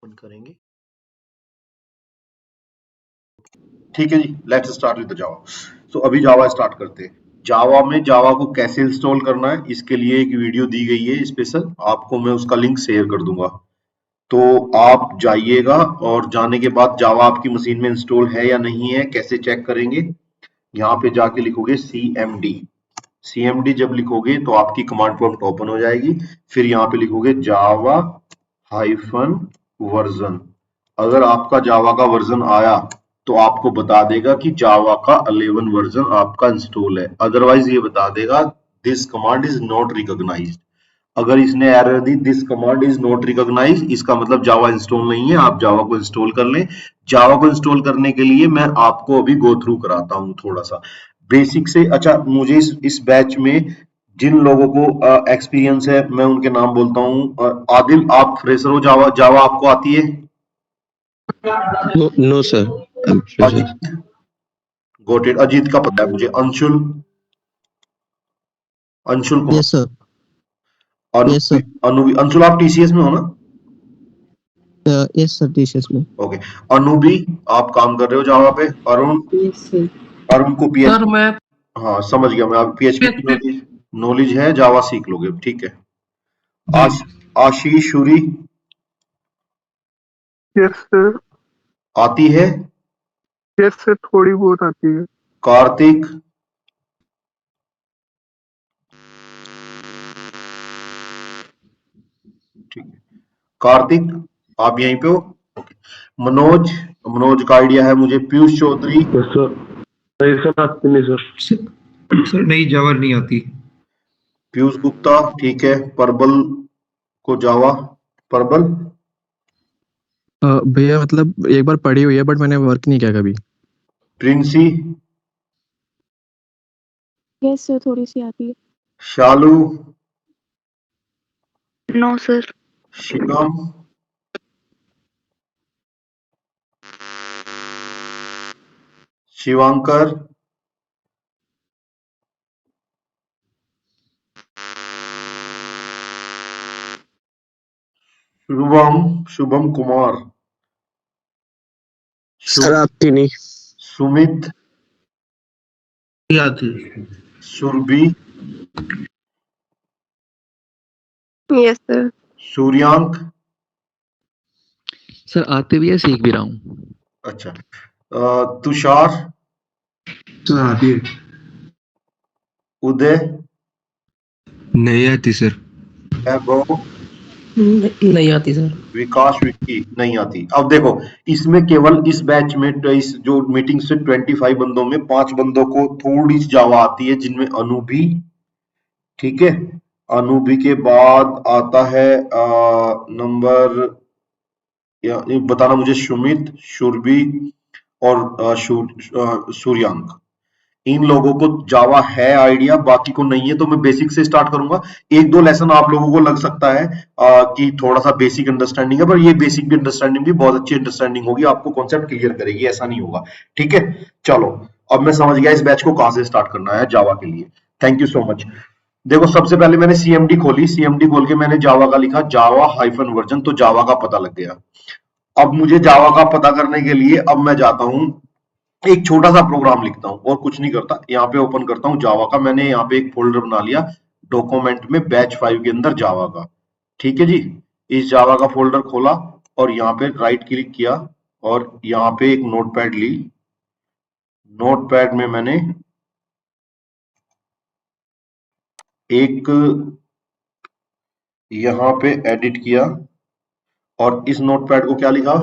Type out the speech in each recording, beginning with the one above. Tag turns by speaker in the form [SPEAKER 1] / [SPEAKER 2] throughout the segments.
[SPEAKER 1] Open करेंगे। ठीक है जी, लेट्स स्टार्ट विद जावा। तो अभी जावा स्टार्ट करते हैं। जावा में जावा को कैसे इंस्टॉल करना है इसके लिए एक वीडियो दी गई है स्पेशल, आपको मैं उसका लिंक शेयर कर दूंगा। तो आप जाइएगा और जाने के बाद जावा आपकी मशीन में इंस्टॉल है या नहीं है कैसे चेक करेंगे। यहाँ पे जाके लिखोगे CMD। CMD जब लिखोगे तो आपकी कमांड प्रॉम्प्ट ओपन हो जाएगी। फिर यहाँ पे लिखोगे जावा हाइफन वर्जन। अगर आपका जावा का वर्जन आया तो आपको बता देगा कि जावा का 11 वर्जन आपका इंस्टॉल है, अदरवाइज ये बता देगा this command is not recognized. अगर इसने एरर दी this command is not recognize, इसका मतलब जावा इंस्टॉल नहीं है, आप जावा को इंस्टॉल कर लें। जावा को इंस्टॉल करने के लिए मैं आपको अभी गो थ्रू कराता हूँ थोड़ा सा बेसिक से। अच्छा, मुझे इस बैच में जिन लोगों को एक्सपीरियंस है मैं उनके नाम बोलता हूँ। आदिल, आप फ्रेशर हो, जावा जावा आपको आती है?
[SPEAKER 2] No sir.
[SPEAKER 1] Ajit, got it. Ajit का पता है मुझे। Anshul, Anshul Kumar,
[SPEAKER 2] yes sir. Yes
[SPEAKER 1] Anuvi,
[SPEAKER 2] sir.
[SPEAKER 1] Anuvi, Anshul आप TCS में हो ना?
[SPEAKER 2] यस सर, टीसीएस में।
[SPEAKER 1] ओके। अनुबी, आप काम कर रहे हो जावा पे। Arun,
[SPEAKER 3] yes sir.
[SPEAKER 1] अरुण को
[SPEAKER 3] सर
[SPEAKER 1] PHP,
[SPEAKER 3] मैं
[SPEAKER 1] हाँ समझ गया मैं, आप PHP की नॉलेज नॉलेज है, जावा सीख लोगे, ठीक है।
[SPEAKER 3] जी
[SPEAKER 1] आशीष शूरी,
[SPEAKER 4] यस सर।
[SPEAKER 1] आती है?
[SPEAKER 4] यस सर, थोड़ी बहुत आती है।
[SPEAKER 1] कार्तिक, ठीक है। कार्तिक, आप यहीं पे हो? ओके। मनोज, मनोज का आइडिया है मुझे। Piyush Chaudhary,
[SPEAKER 5] yes sir. नहीं सर, आती नहीं सर।
[SPEAKER 6] सर नहीं, जावा नहीं आती।
[SPEAKER 1] पीयूष गुप्ता, ठीक है। परबल को जावा, परबल।
[SPEAKER 2] भैया मतलब एक बार पढ़ी हुई है बट मैंने वर्क नहीं किया कभी।
[SPEAKER 1] प्रिंसी,
[SPEAKER 7] यस सर, थोड़ी सी आती है।
[SPEAKER 1] Shalu,
[SPEAKER 7] no sir.
[SPEAKER 1] Shivam, Shivankar, Shubham, Shubham Kumar,
[SPEAKER 2] sir आती नहीं।
[SPEAKER 1] सुमित,
[SPEAKER 6] आती।
[SPEAKER 1] Surabhi,
[SPEAKER 7] yes sir.
[SPEAKER 1] Suryank,
[SPEAKER 8] sir आते भी है, सीख भी रहा हूँ।
[SPEAKER 1] अच्छा। तुषार,
[SPEAKER 6] सर आती है।
[SPEAKER 1] उदय,
[SPEAKER 6] नहीं आती सर।
[SPEAKER 1] वैभव,
[SPEAKER 3] नहीं आती सर।
[SPEAKER 1] विकास, विक्की, नहीं आती। अब देखो, इसमें केवल इस बैच में इस जो मीटिंग से 25 बंदों में 5 बंदों को थोड़ी सी जावा आती है, जिनमें अनु भी, ठीक है। अनु भी के बाद आता है नंबर, ये बताना मुझे, सुमित, सुरभि और सूर्यांक। इन लोगों को जावा है आइडिया, बाकी को नहीं है। तो मैं बेसिक से स्टार्ट करूंगा। एक दो लेसन आप लोगों को लग सकता है कि थोड़ा सा बेसिक अंडरस्टैंडिंग है, पर ये बेसिक भी अंडरस्टैंडिंग भी बहुत अच्छी अंडरस्टैंडिंग होगी, आपको कॉन्सेप्ट क्लियर करेगी, ऐसा नहीं होगा, ठीक है। चलो, अब मैं समझ गया इस बैच को कहां से स्टार्ट करना है जावा के लिए। Thank you so much. देखो, सबसे पहले मैंने CMD खोली, CMD खोल के मैंने जावा का लिखा, जावा हाइफन वर्जन, तो जावा का पता लग गया। अब मुझे जावा का पता करने के लिए अब मैं जाता हूं, एक छोटा सा प्रोग्राम लिखता हूं और कुछ नहीं करता। यहाँ पे ओपन करता हूँ जावा का। मैंने यहाँ पे एक फोल्डर बना लिया डॉक्यूमेंट में, बैच 5 के अंदर जावा का, ठीक है जी। इस जावा का फोल्डर खोला और यहाँ पे राइट क्लिक किया और यहाँ पे एक नोटपैड ली। नोटपैड में मैंने एक यहाँ पे एडिट किया और इस नोटपैड को क्या लिखा।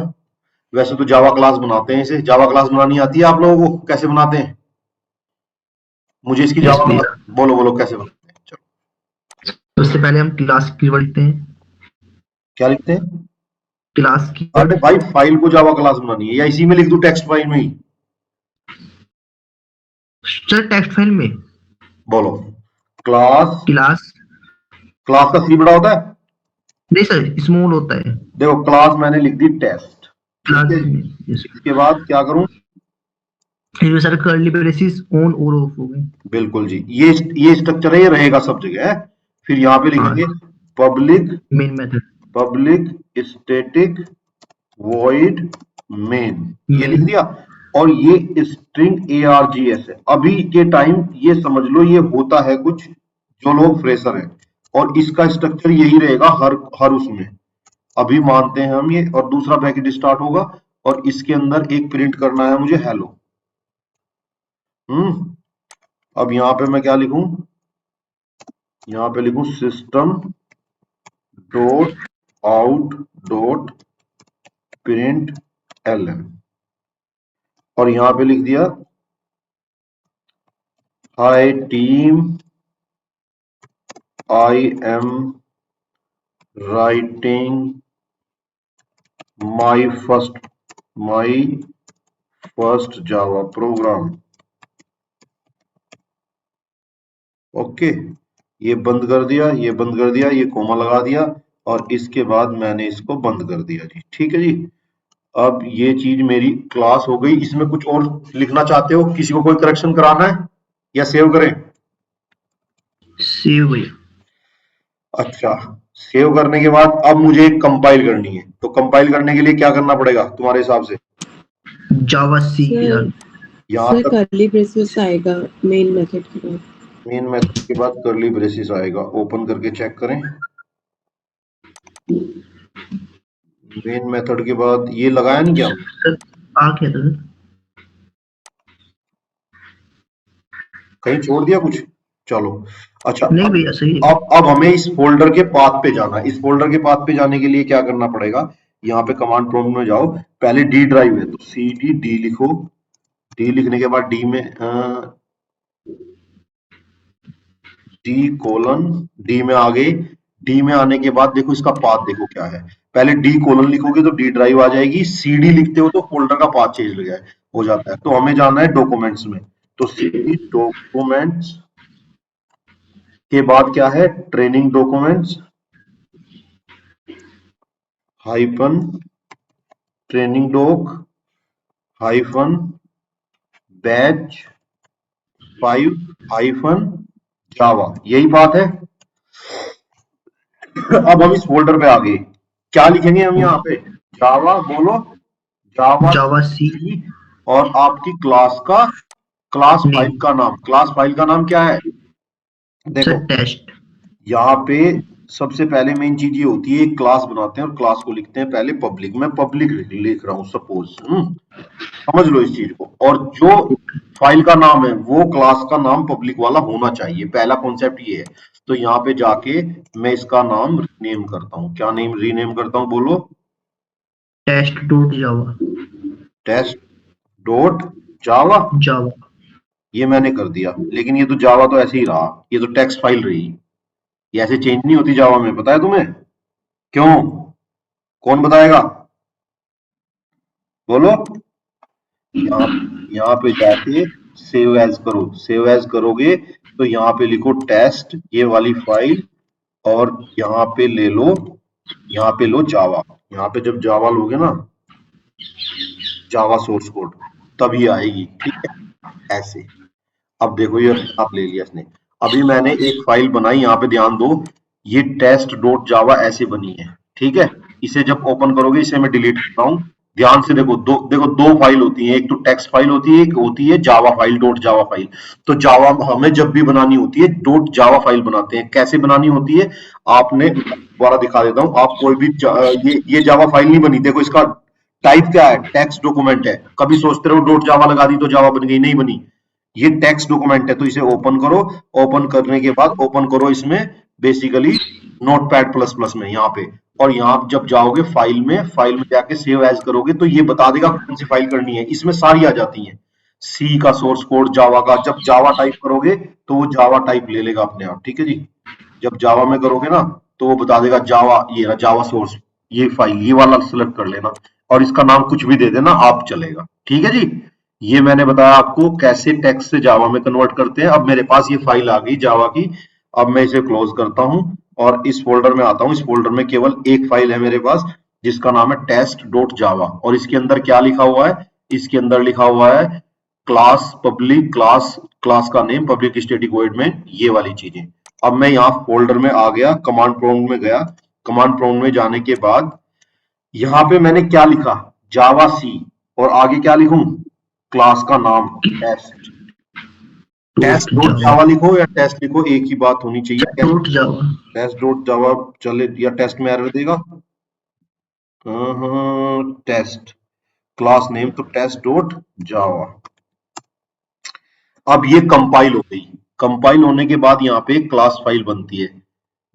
[SPEAKER 1] वैसे तो जावा क्लास बनाते हैं इसे, जावा क्लास बनानी आती है आप लोगों को, कैसे बनाते हैं? मुझे इसकी
[SPEAKER 6] Yes,
[SPEAKER 1] जावा
[SPEAKER 6] please.
[SPEAKER 1] क्लास बोलो, बोलो कैसे बनाते हैं, चलो।
[SPEAKER 6] उससे पहले हम क्लास कीवर्ड लिखते हैं।
[SPEAKER 1] क्या लिखते हैं?
[SPEAKER 6] क्लास
[SPEAKER 1] अरे
[SPEAKER 6] कीवर्ड।
[SPEAKER 1] भाई, फाइल को जावा क्लास बनानी है या इसी में लिख दूं टेक्स्ट फाइल में ही?
[SPEAKER 6] सर टेक्स्ट फाइल में
[SPEAKER 1] बोलो। Class,
[SPEAKER 6] class.
[SPEAKER 1] क्लास का सी बड़ा होता है।
[SPEAKER 6] नहीं सर, स्मॉल होता है।
[SPEAKER 1] देखो, क्लास मैंने लिख दी टेस्ट,
[SPEAKER 6] क्लास
[SPEAKER 1] ठीक है।
[SPEAKER 6] में
[SPEAKER 1] इसके बाद क्या करूं?
[SPEAKER 6] ये सर कर्ली ब्रेसेस ऑन और ऑफ हो गए।
[SPEAKER 1] बिल्कुल जी, ये स्ट्रक्चर है, ये रहेगा सब जगह है। फिर यहाँ पे
[SPEAKER 6] हाँ,
[SPEAKER 1] लिखेंगे public,
[SPEAKER 6] main method.
[SPEAKER 1] Public static void main, ये लिख दिया। और ये स्ट्रिंग args है। अभी के टाइम ये समझ लो ये होता है कुछ जो लोग फ्रेशर है, और इसका स्ट्रक्चर यही रहेगा हर उसमें। अभी मानते हैं हम ये, और दूसरा ब्रैकेट स्टार्ट होगा और इसके अंदर एक प्रिंट करना है मुझे हेलो। अब यहां पे मैं क्या लिखूं, यहां पे लिखूं system dot out dot print ln, और यहां पे लिख दिया hi team I am writing my first Java program. Okay, ये बंद कर दिया, ये बंद कर दिया, ये कोमा लगा दिया, और इसके बाद मैंने इसको बंद कर दिया जी। ठीक है जी, अब ये चीज मेरी क्लास हो गई। इसमें कुछ और लिखना चाहते हो, किसी को कोई करेक्शन कराना है या सेव करें?
[SPEAKER 6] सेव भैया।
[SPEAKER 1] अच्छा, सेव करने के बाद अब मुझे एक कंपाइल करनी है, तो कंपाइल करने के लिए क्या करना पड़ेगा तुम्हारे हिसाब से?
[SPEAKER 6] जावा सी
[SPEAKER 1] यहाँ
[SPEAKER 3] सर
[SPEAKER 1] तक
[SPEAKER 3] कर्ली ब्रेसेस आएगा मेन मेथड के बाद।
[SPEAKER 1] मेन मेथड के बाद कर्ली ब्रेसेस आएगा। ओपन करके चेक करें। मेन मेथड के बाद ये लगाया नहीं क्या?
[SPEAKER 6] सर आ गया था सर।
[SPEAKER 1] कहीं छोड़ दिया कुछ? चलो अच्छा,
[SPEAKER 6] नहीं भैया सही है।
[SPEAKER 1] अब हमें इस फोल्डर के पाथ पे जाना है। इस फोल्डर के पाथ पे जाने के लिए क्या करना पड़ेगा, यहाँ पे कमांड प्रॉम्प्ट में जाओ, पहले डी ड्राइव है तो cd d लिखो। डी लिखने के बाद डी में डी में आ गए। डी में आने के बाद देखो इसका पाथ देखो क्या है। पहले डी कोलन लिखोगे तो डी ड्राइव आ जाएगी, cd लिखते हो तो फोल्डर का पाथ चेंज हो जाता है। तो हमें जाना है डॉक्यूमेंट्स में, तो cd डॉक्यूमेंट्स के बाद क्या है, training documents hyphen training doc hyphen batch 5 hyphen Java, यही बात है। अब हम इस फोल्डर पे आ गए, क्या लिखेंगे हम यहाँ पे? जावा, बोलो
[SPEAKER 6] जावा सी
[SPEAKER 1] और आपकी क्लास फाइल का नाम। क्लास फाइल का नाम क्या है? देखो
[SPEAKER 6] सर टेस्ट।
[SPEAKER 1] यहाँ पे सबसे पहले मेन चीज ये होती है, एक क्लास बनाते हैं और क्लास को लिखते हैं पहले पब्लिक। मैं पब्लिक लिख रहा हूँ सपोज, समझ लो इस चीज को। और जो फाइल का नाम है वो क्लास का नाम पब्लिक वाला होना चाहिए, पहला कॉन्सेप्ट ये है। तो यहाँ पे जाके मैं इसका नाम रीनेम करता हूँ। क्या नेम रीनेम करता हूँ, बोलो?
[SPEAKER 6] Test dot Java.
[SPEAKER 1] Test dot Java,
[SPEAKER 6] Java
[SPEAKER 1] ये मैंने कर दिया। लेकिन ये तो जावा तो ऐसे ही रहा, ये तो टेक्स्ट फाइल रही, ये ऐसे चेंज नहीं होती जावा में, पता है तुम्हें क्यों? कौन बताएगा, बोलो? यहाँ पे जाके सेव एज करो। सेव एज करोगे तो यहाँ पे लिखो टेस्ट, ये वाली फाइल, और यहाँ पे ले लो, यहाँ पे लो जावा। यहाँ पे जब जावा लोगे ना, जावा सोर्स कोड, तब ये आएगी। ठीक है, ऐसे। अब देखो ये आप ले लिया इसने। अभी मैंने एक फाइल बनाई, यहाँ पे ध्यान दो, ये टेस्ट डॉट जावा ऐसे बनी है। ठीक है, इसे जब ओपन करोगे, इसे मैं डिलीट करता हूँ। ध्यान से देखो, दो फाइल होती है, एक तो टेक्स्ट फाइल होती है, एक होती है Java file, dot Java file. तो जावा हमें जब भी बनानी होती है डॉट जावा फाइल बनाते हैं। कैसे बनानी होती है, आपने दोबारा दिखा देता हूँ। आप कोई भी ये जावा फाइल नहीं बनी, देखो इसका टाइप क्या है, टेक्स्ट डॉक्यूमेंट है। कभी सोचते रहो डॉट जावा लगा दी तो जावा बन गई, नहीं बनी। ये टेक्स्ट डॉक्यूमेंट है, तो इसे ओपन करो। ओपन करने के बाद ओपन करो इसमें बेसिकली नोटपैड प्लस प्लस में, यहाँ पे। और यहाँ जब जाओगे फाइल में जाके सेव एज करोगे तो ये बता देगा कौन सी फाइल करनी है। इसमें सारी आ जाती हैं, सी का सोर्स कोड, जावा का। जब जावा टाइप करोगे तो वो जावा टाइप ले लेगा अपने आप। ठीक है जी, जब जावा में करोगे ना तो वो बता देगा जावा, ये जावा सोर्स, ये फाइल, ये वाला सिलेक्ट कर लेना, और इसका नाम कुछ भी दे देना, आप चलेगा। ठीक है जी, ये मैंने बताया आपको कैसे टेक्स्ट से जावा में कन्वर्ट करते हैं। अब मेरे पास ये फाइल आ गई जावा की। अब मैं इसे क्लोज करता हूं और इस फोल्डर में आता हूं। इस फोल्डर में केवल एक फाइल है मेरे पास, जिसका नाम है टेस्ट डॉट जावा। और इसके अंदर क्या लिखा हुआ है, इसके अंदर लिखा हुआ है क्लास पब्लिक, क्लास का name, public static void main, ये वाली चीजें। अब मैं यहाँ फोल्डर में आ गया, कमांड प्रॉम्प्ट में गया। कमांड प्रॉम्प्ट में जाने के बाद यहां पे मैंने क्या लिखा, जावा सी, और आगे क्या लिखूं, क्लास का नाम टेस्ट। टेस्ट डॉट जावा लिखो या टेस्ट लिखो, एक ही बात होनी चाहिए।
[SPEAKER 6] Dot Java.
[SPEAKER 1] Test dot Java चले या टेस्ट में एरर देगा? टेस्ट क्लास नेम तो टेस्ट डॉट जावा। अब ये कंपाइल हो गई, कंपाइल होने के बाद यहाँ पे क्लास फाइल बनती है।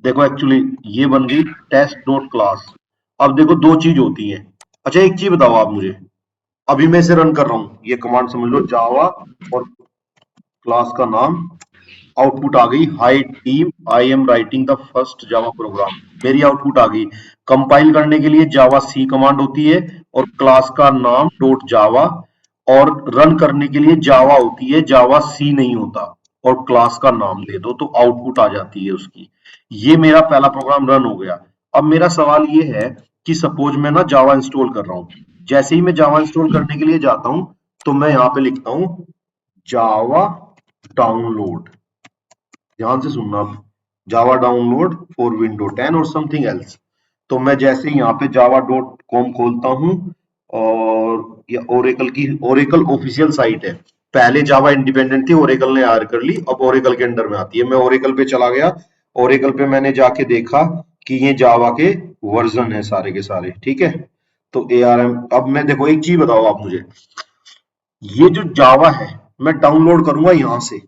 [SPEAKER 1] देखो एक्चुअली ये बन गई टेस्ट डॉट क्लास। अब देखो दो चीज होती है। अच्छा एक चीज बताओ आप मुझे, अभी मैं इसे रन कर रहा हूं, ये कमांड समझ लो, जावा और क्लास का नाम, आउटपुट आ गई, high team I am writing the first Java programme, मेरी आउटपुट आ गई। कंपाइल करने के लिए जावा सी कमांड होती है और क्लास का नाम डॉट जावा, और रन करने के लिए जावा होती है, जावा सी नहीं होता, और क्लास का नाम दे दो तो आउटपुट आ जाती है उसकी। ये मेरा पहला प्रोग्राम रन हो गया। अब मेरा सवाल ये है कि सपोज मैं ना जावा इंस्टॉल कर रहा हूं, जैसे ही मैं जावा इंस्टॉल करने के लिए जाता हूं तो मैं यहाँ पे लिखता हूं जावा डाउनलोड, ध्यान से सुनना, अब जावा डाउनलोड फॉर विंडो 10 और समथिंग एल्स। तो मैं जैसे ही यहाँ पे java.com खोलता हूँ, और ये ओरेकल की, ओरेकल ऑफिशियल साइट है, पहले जावा इंडिपेंडेंट थी, ओरेकल ने हायर कर ली, अब ओरेकल के अंडर में आती है। मैं ओरेकल पे चला गया, ओरेकल पे मैंने जाके देखा कि ये जावा के वर्जन है सारे के सारे, ठीक है। तो ARM, अब मैं देखो एक चीज बताओ आप मुझे, ये जो जावा है मैं डाउनलोड करूंगा यहां से,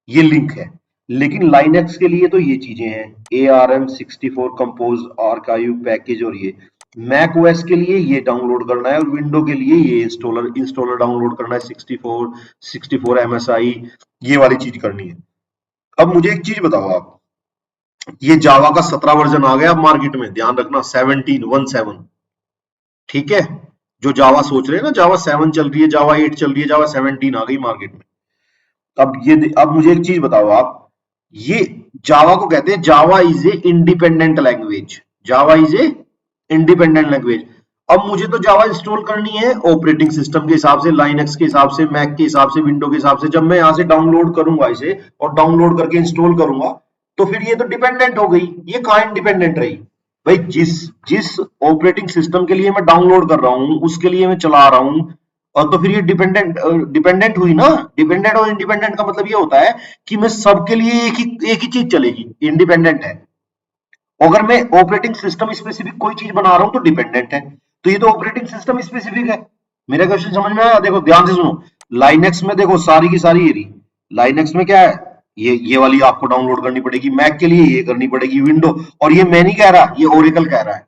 [SPEAKER 1] ये लिंक है, लेकिन लाइनक्स के लिए तो ये चीजें हैं, ARM64 कंपोज आर्काइव पैकेज, और ये मैक ओएस के लिए ये डाउनलोड करना है, और विंडो के लिए ये इंस्टॉलर डाउनलोड करना है, 64 MSI, ये वाली चीज करनी है। अब मुझे एक चीज बताओ आप, ये जावा का 17 वर्जन आ गया अब मार्केट में, ध्यान रखना 17 ठीक है। जो जावा सोच रहे हैं ना, जावा 7 चल रही है, जावा 8 चल रही है, जावा 17 आ गई मार्केट में। अब मुझे एक चीज बताओ आप, ये जावा को कहते हैं Java is a independent language, Java is a independent language. अब मुझे तो जावा इंस्टॉल करनी है ऑपरेटिंग सिस्टम के हिसाब से, लाइनक्स के हिसाब से, मैक के हिसाब से, विंडो के हिसाब से। जब मैं यहां से डाउनलोड करूंगा इसे और डाउनलोड करके इंस्टॉल करूंगा तो फिर ये तो डिपेंडेंट हो गई, ये कहां इंडिपेंडेंट रही भाई? जिस ऑपरेटिंग सिस्टम के लिए मैं डाउनलोड कर रहा हूं उसके लिए मैं चला रहा हूं, और तो फिर ये डिपेंडेंट हुई ना। डिपेंडेंट और इंडिपेंडेंट का मतलब ये होता है कि मैं सबके लिए एक ही चीज चलेगी, इंडिपेंडेंट है। अगर मैं ऑपरेटिंग सिस्टम स्पेसिफिक कोई चीज बना रहा हूं तो डिपेंडेंट है, तो ये तो ऑपरेटिंग सिस्टम स्पेसिफिक है। मेरा क्वेश्चन समझ में आया? देखो ध्यान से सुनो, लाइनक्स में देखो सारी की सारी ये रही, लाइनक्स में क्या है, ये वाली आपको डाउनलोड करनी पड़ेगी, मैक के लिए ये करनी पड़ेगी, विंडो, और ये मैं नहीं कह रहा, ये ओरेकल कह रहा है।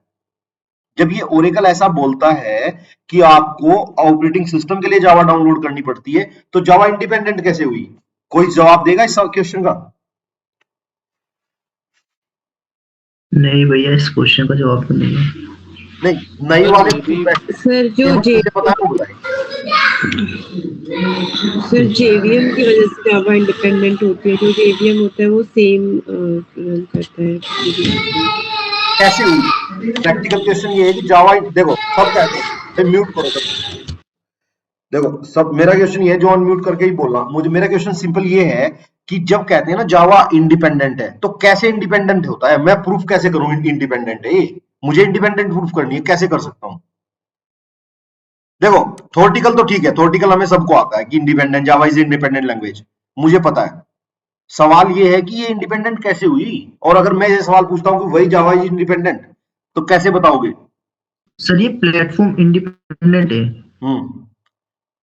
[SPEAKER 1] जब ये ओरेकल ऐसा बोलता है कि आपको ऑपरेटिंग सिस्टम के लिए जावा डाउनलोड करनी पड़ती है, तो जावा इंडिपेंडेंट कैसे हुई? कोई जवाब देगा इस क्वेश्चन का?
[SPEAKER 6] नहीं भैया, इस क्वेश्चन का जवाब तो नहीं है।
[SPEAKER 1] नहीं, नई वाले
[SPEAKER 3] सर जो
[SPEAKER 1] पता है वो बताएं।
[SPEAKER 3] सर JVM की वजह से जावा इंडिपेंडेंट होती है, जो JVM होता है वो सेम रन करता है।
[SPEAKER 1] कैसे हुई? प्रैक्टिकल क्वेश्चन ये है कि जावा, देखो सब कहते हैं, म्यूट करो सब, देखो सब, मेरा क्वेश्चन ये है, जो अनम्यूट करके ही बोलना मुझे, मेरा क्वेश्चन सिंपल ये है कि जब कहते हैं ना जावा इंडिपेंडेंट है, तो कैसे इंडिपेंडेंट होता है? मैं प्रूफ कैसे करूं इंडिपेंडेंट है? मुझे इंडिपेंडेंट प्रूफ करनी है, कैसे कर सकता हूं? देखो थ्योरेटिकल तो ठीक है, थ्योरेटिकल हमें सबको आता है कि independent, Java is independent language, मुझे पता है। सवाल ये है कि ये इंडिपेंडेंट कैसे हुई, और अगर मैं ये सवाल पूछता हूं कि वही जावा इज इंडिपेंडेंट, तो कैसे बताओगे?
[SPEAKER 6] सर ये प्लेटफॉर्म इंडिपेंडेंट है।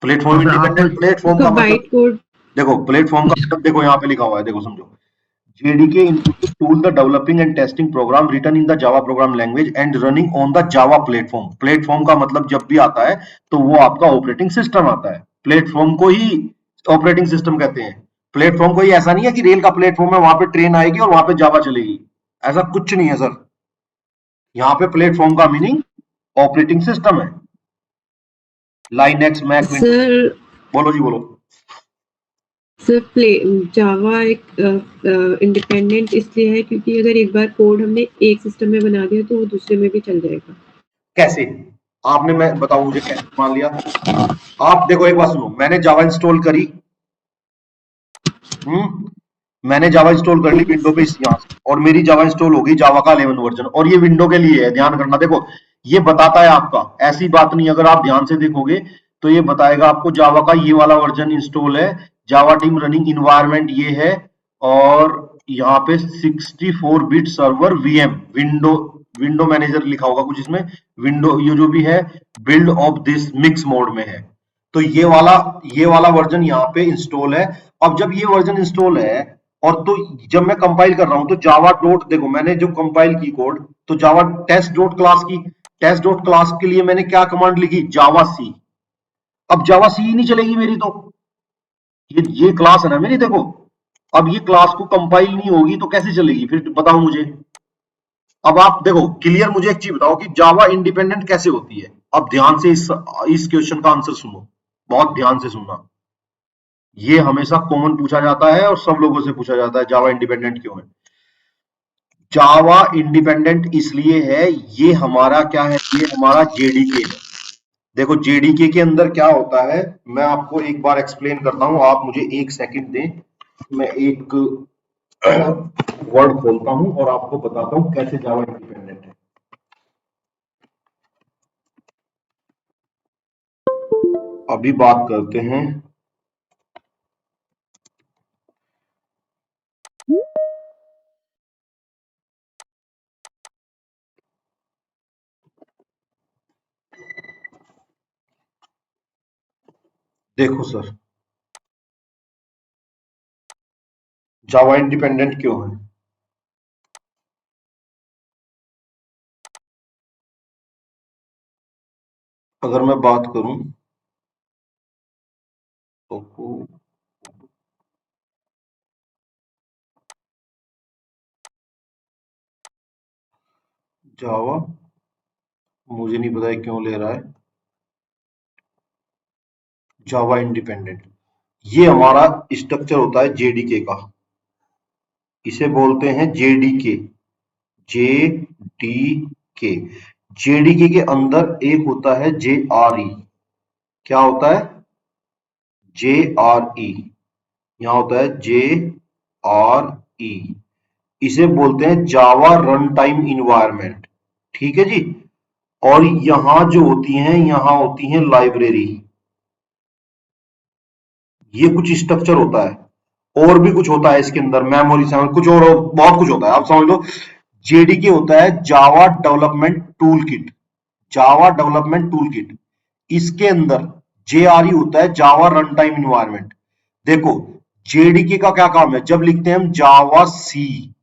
[SPEAKER 1] प्लेटफॉर्म इंडिपेंडेंट, प्लेटफॉर्म का मतलब
[SPEAKER 3] कोड,
[SPEAKER 1] देखो प्लेटफॉर्म का मतलब, देखो यहाँ पे लिखा हुआ है, देखो समझो, JDK includes tool the developing and testing program written in the Java program language and running on the Java platform। Platform का मतलब जब भी आता है तो वो आपका ऑपरेटिंग सिस्टम आता है, प्लेटफॉर्म को ही ऑपरेटिंग सिस्टम कहते हैं। प्लेटफॉर्म कोई ऐसा नहीं है कि रेल का प्लेटफॉर्म है, वहां पे ट्रेन आएगी और वहां पे जावा चलेगी, ऐसा कुछ नहीं है सर। यहाँ पे प्लेटफॉर्म का मीनिंग ऑपरेटिंग सिस्टम है, लाइनक्स, मैक,
[SPEAKER 3] सर
[SPEAKER 1] बोलो जी बोलो।
[SPEAKER 3] सर जावा एक इंडिपेंडेंट इसलिए है क्योंकि अगर एक बार कोड हमने एक सिस्टम में बना दिया तो वो दूसरे में भी चल जाएगा।
[SPEAKER 1] कैसे? आपने, मैं बताऊं मुझे कैसे मान लिया? आप देखो एक बात सुनो, मैंने जावा इंस्टॉल करी, मैंने जावा इंस्टॉल कर ली विंडो पे यहाँ से, और मेरी जावा इंस्टॉल हो गई, जावा का 11 वर्जन, और ये विंडो के लिए है, ध्यान करना। देखो ये बताता है आपका, ऐसी बात नहीं, अगर आप ध्यान से देखोगे तो ये बताएगा आपको जावा का ये वाला वर्जन इंस्टॉल है, जावा टीम रनिंग इन्वायरमेंट ये है, और यहाँ पे 64 bit server VM window manager लिखा होगा कुछ इसमें, विंडो ये जो भी है build of this mix mode में है। तो ये वाला वर्जन यहाँ पे इंस्टॉल है। अब जब ये वर्जन इंस्टॉल है और तो जब मैं कंपाइल कर रहा हूं तो जावा डॉट, देखो मैंने जो कंपाइल की कोड, तो जावा टेस्ट डॉट क्लास की, टेस्ट डॉट क्लास के लिए मैंने क्या कमांड लिखी, जावा सी। अब जावा सी ही नहीं चलेगी मेरी, तो ये क्लास है ना मेरी, देखो अब ये क्लास को कंपाइल नहीं होगी तो कैसे चलेगी फिर, बताओ मुझे। अब आप देखो क्लियर, मुझे एक चीज बताओ कि जावा इंडिपेंडेंट कैसे होती है। अब ध्यान से इस क्वेश्चन का आंसर सुनो, बहुत ध्यान से सुनना, ये हमेशा कॉमन पूछा जाता है और सब लोगों से पूछा जाता है, जावा इंडिपेंडेंट क्यों है। जावा इंडिपेंडेंट इसलिए है, ये हमारा क्या है, ये हमारा जेडीके है। देखो जेडीके के अंदर क्या होता है, मैं आपको एक बार एक्सप्लेन करता हूं, आप मुझे एक सेकंड दें, मैं एक वर्ड खोलता हूं और आपको बताता हूं कैसे जावा इंडिपेंडेंट है। अभी बात करते हैं देखो सर, जावा इंडिपेंडेंट क्यों है। अगर मैं बात करूं तो जावा, मुझे नहीं पता है क्यों ले रहा है जावा इंडिपेंडेंट, ये हमारा स्ट्रक्चर होता है जेडीके का, इसे बोलते हैं जेडीके, जेडीके। जेडीके के अंदर एक होता है जेआरई, क्या होता है, जेआरई, यहां होता है जेआरई, इसे बोलते हैं जावा रन टाइम इन्वायरमेंट, ठीक है जी। और यहां जो होती हैं, यहां होती हैं लाइब्रेरी, ये कुछ स्ट्रक्चर होता है। और भी कुछ होता है इसके अंदर, मेमोरी से कुछ और बहुत कुछ होता है, आप समझ लो। जेडीके होता है Java development tool kit, Java development tool kit, इसके अंदर जेआरई होता है जावा रन टाइम इन्वायरमेंट। देखो जेडीके का क्या काम है, जब लिखते हैं हम जावा सी,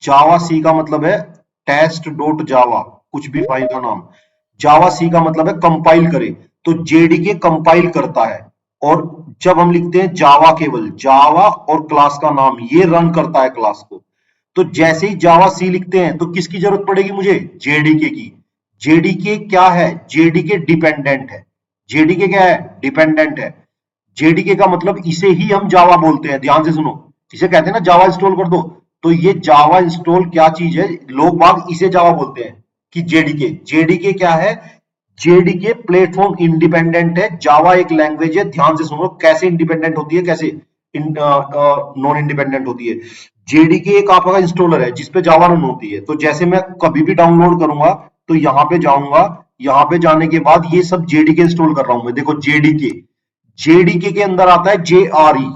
[SPEAKER 1] जावा सी का मतलब है टेस्ट डॉट जावा, कुछ भी फाइल का नाम, जावा सी का मतलब है कंपाइल करे, तो जेडीके कंपाइल करता है। और जब हम लिखते हैं जावा, केवल जावा और क्लास का नाम, ये रन करता है क्लास को। तो जैसे ही जावा सी लिखते हैं तो किसकी जरूरत पड़ेगी मुझे, जेडीके की। जेडीके क्या है, जेडीके डिपेंडेंट है। जेडीके क्या है, डिपेंडेंट है। जेडीके का मतलब इसे ही हम जावा बोलते हैं, ध्यान से सुनो, इसे कहते हैं ना जावा इंस्टॉल कर दो, तो ये जावा इंस्टॉल क्या चीज है, लोग बाग इसे जावा बोलते हैं कि जेडीके। जेडीके क्या है, जेडीके प्लेटफॉर्म इंडिपेंडेंट है, जावा एक लैंग्वेज है, ध्यान से सुनो कैसे इंडिपेंडेंट होती है, कैसे नॉन इंडिपेंडेंट होती है। जेडीके एक आपका इंस्टॉलर है जिसपे जावा रन होती है, तो जैसे मैं कभी भी डाउनलोड करूंगा तो यहाँ पे जाऊंगा, यहाँ पे जाने के बाद ये सब जेडीके इंस्टॉल कर रहा हूं मैं, देखो जेडीके, जेडीके के अंदर आता है जेआरई।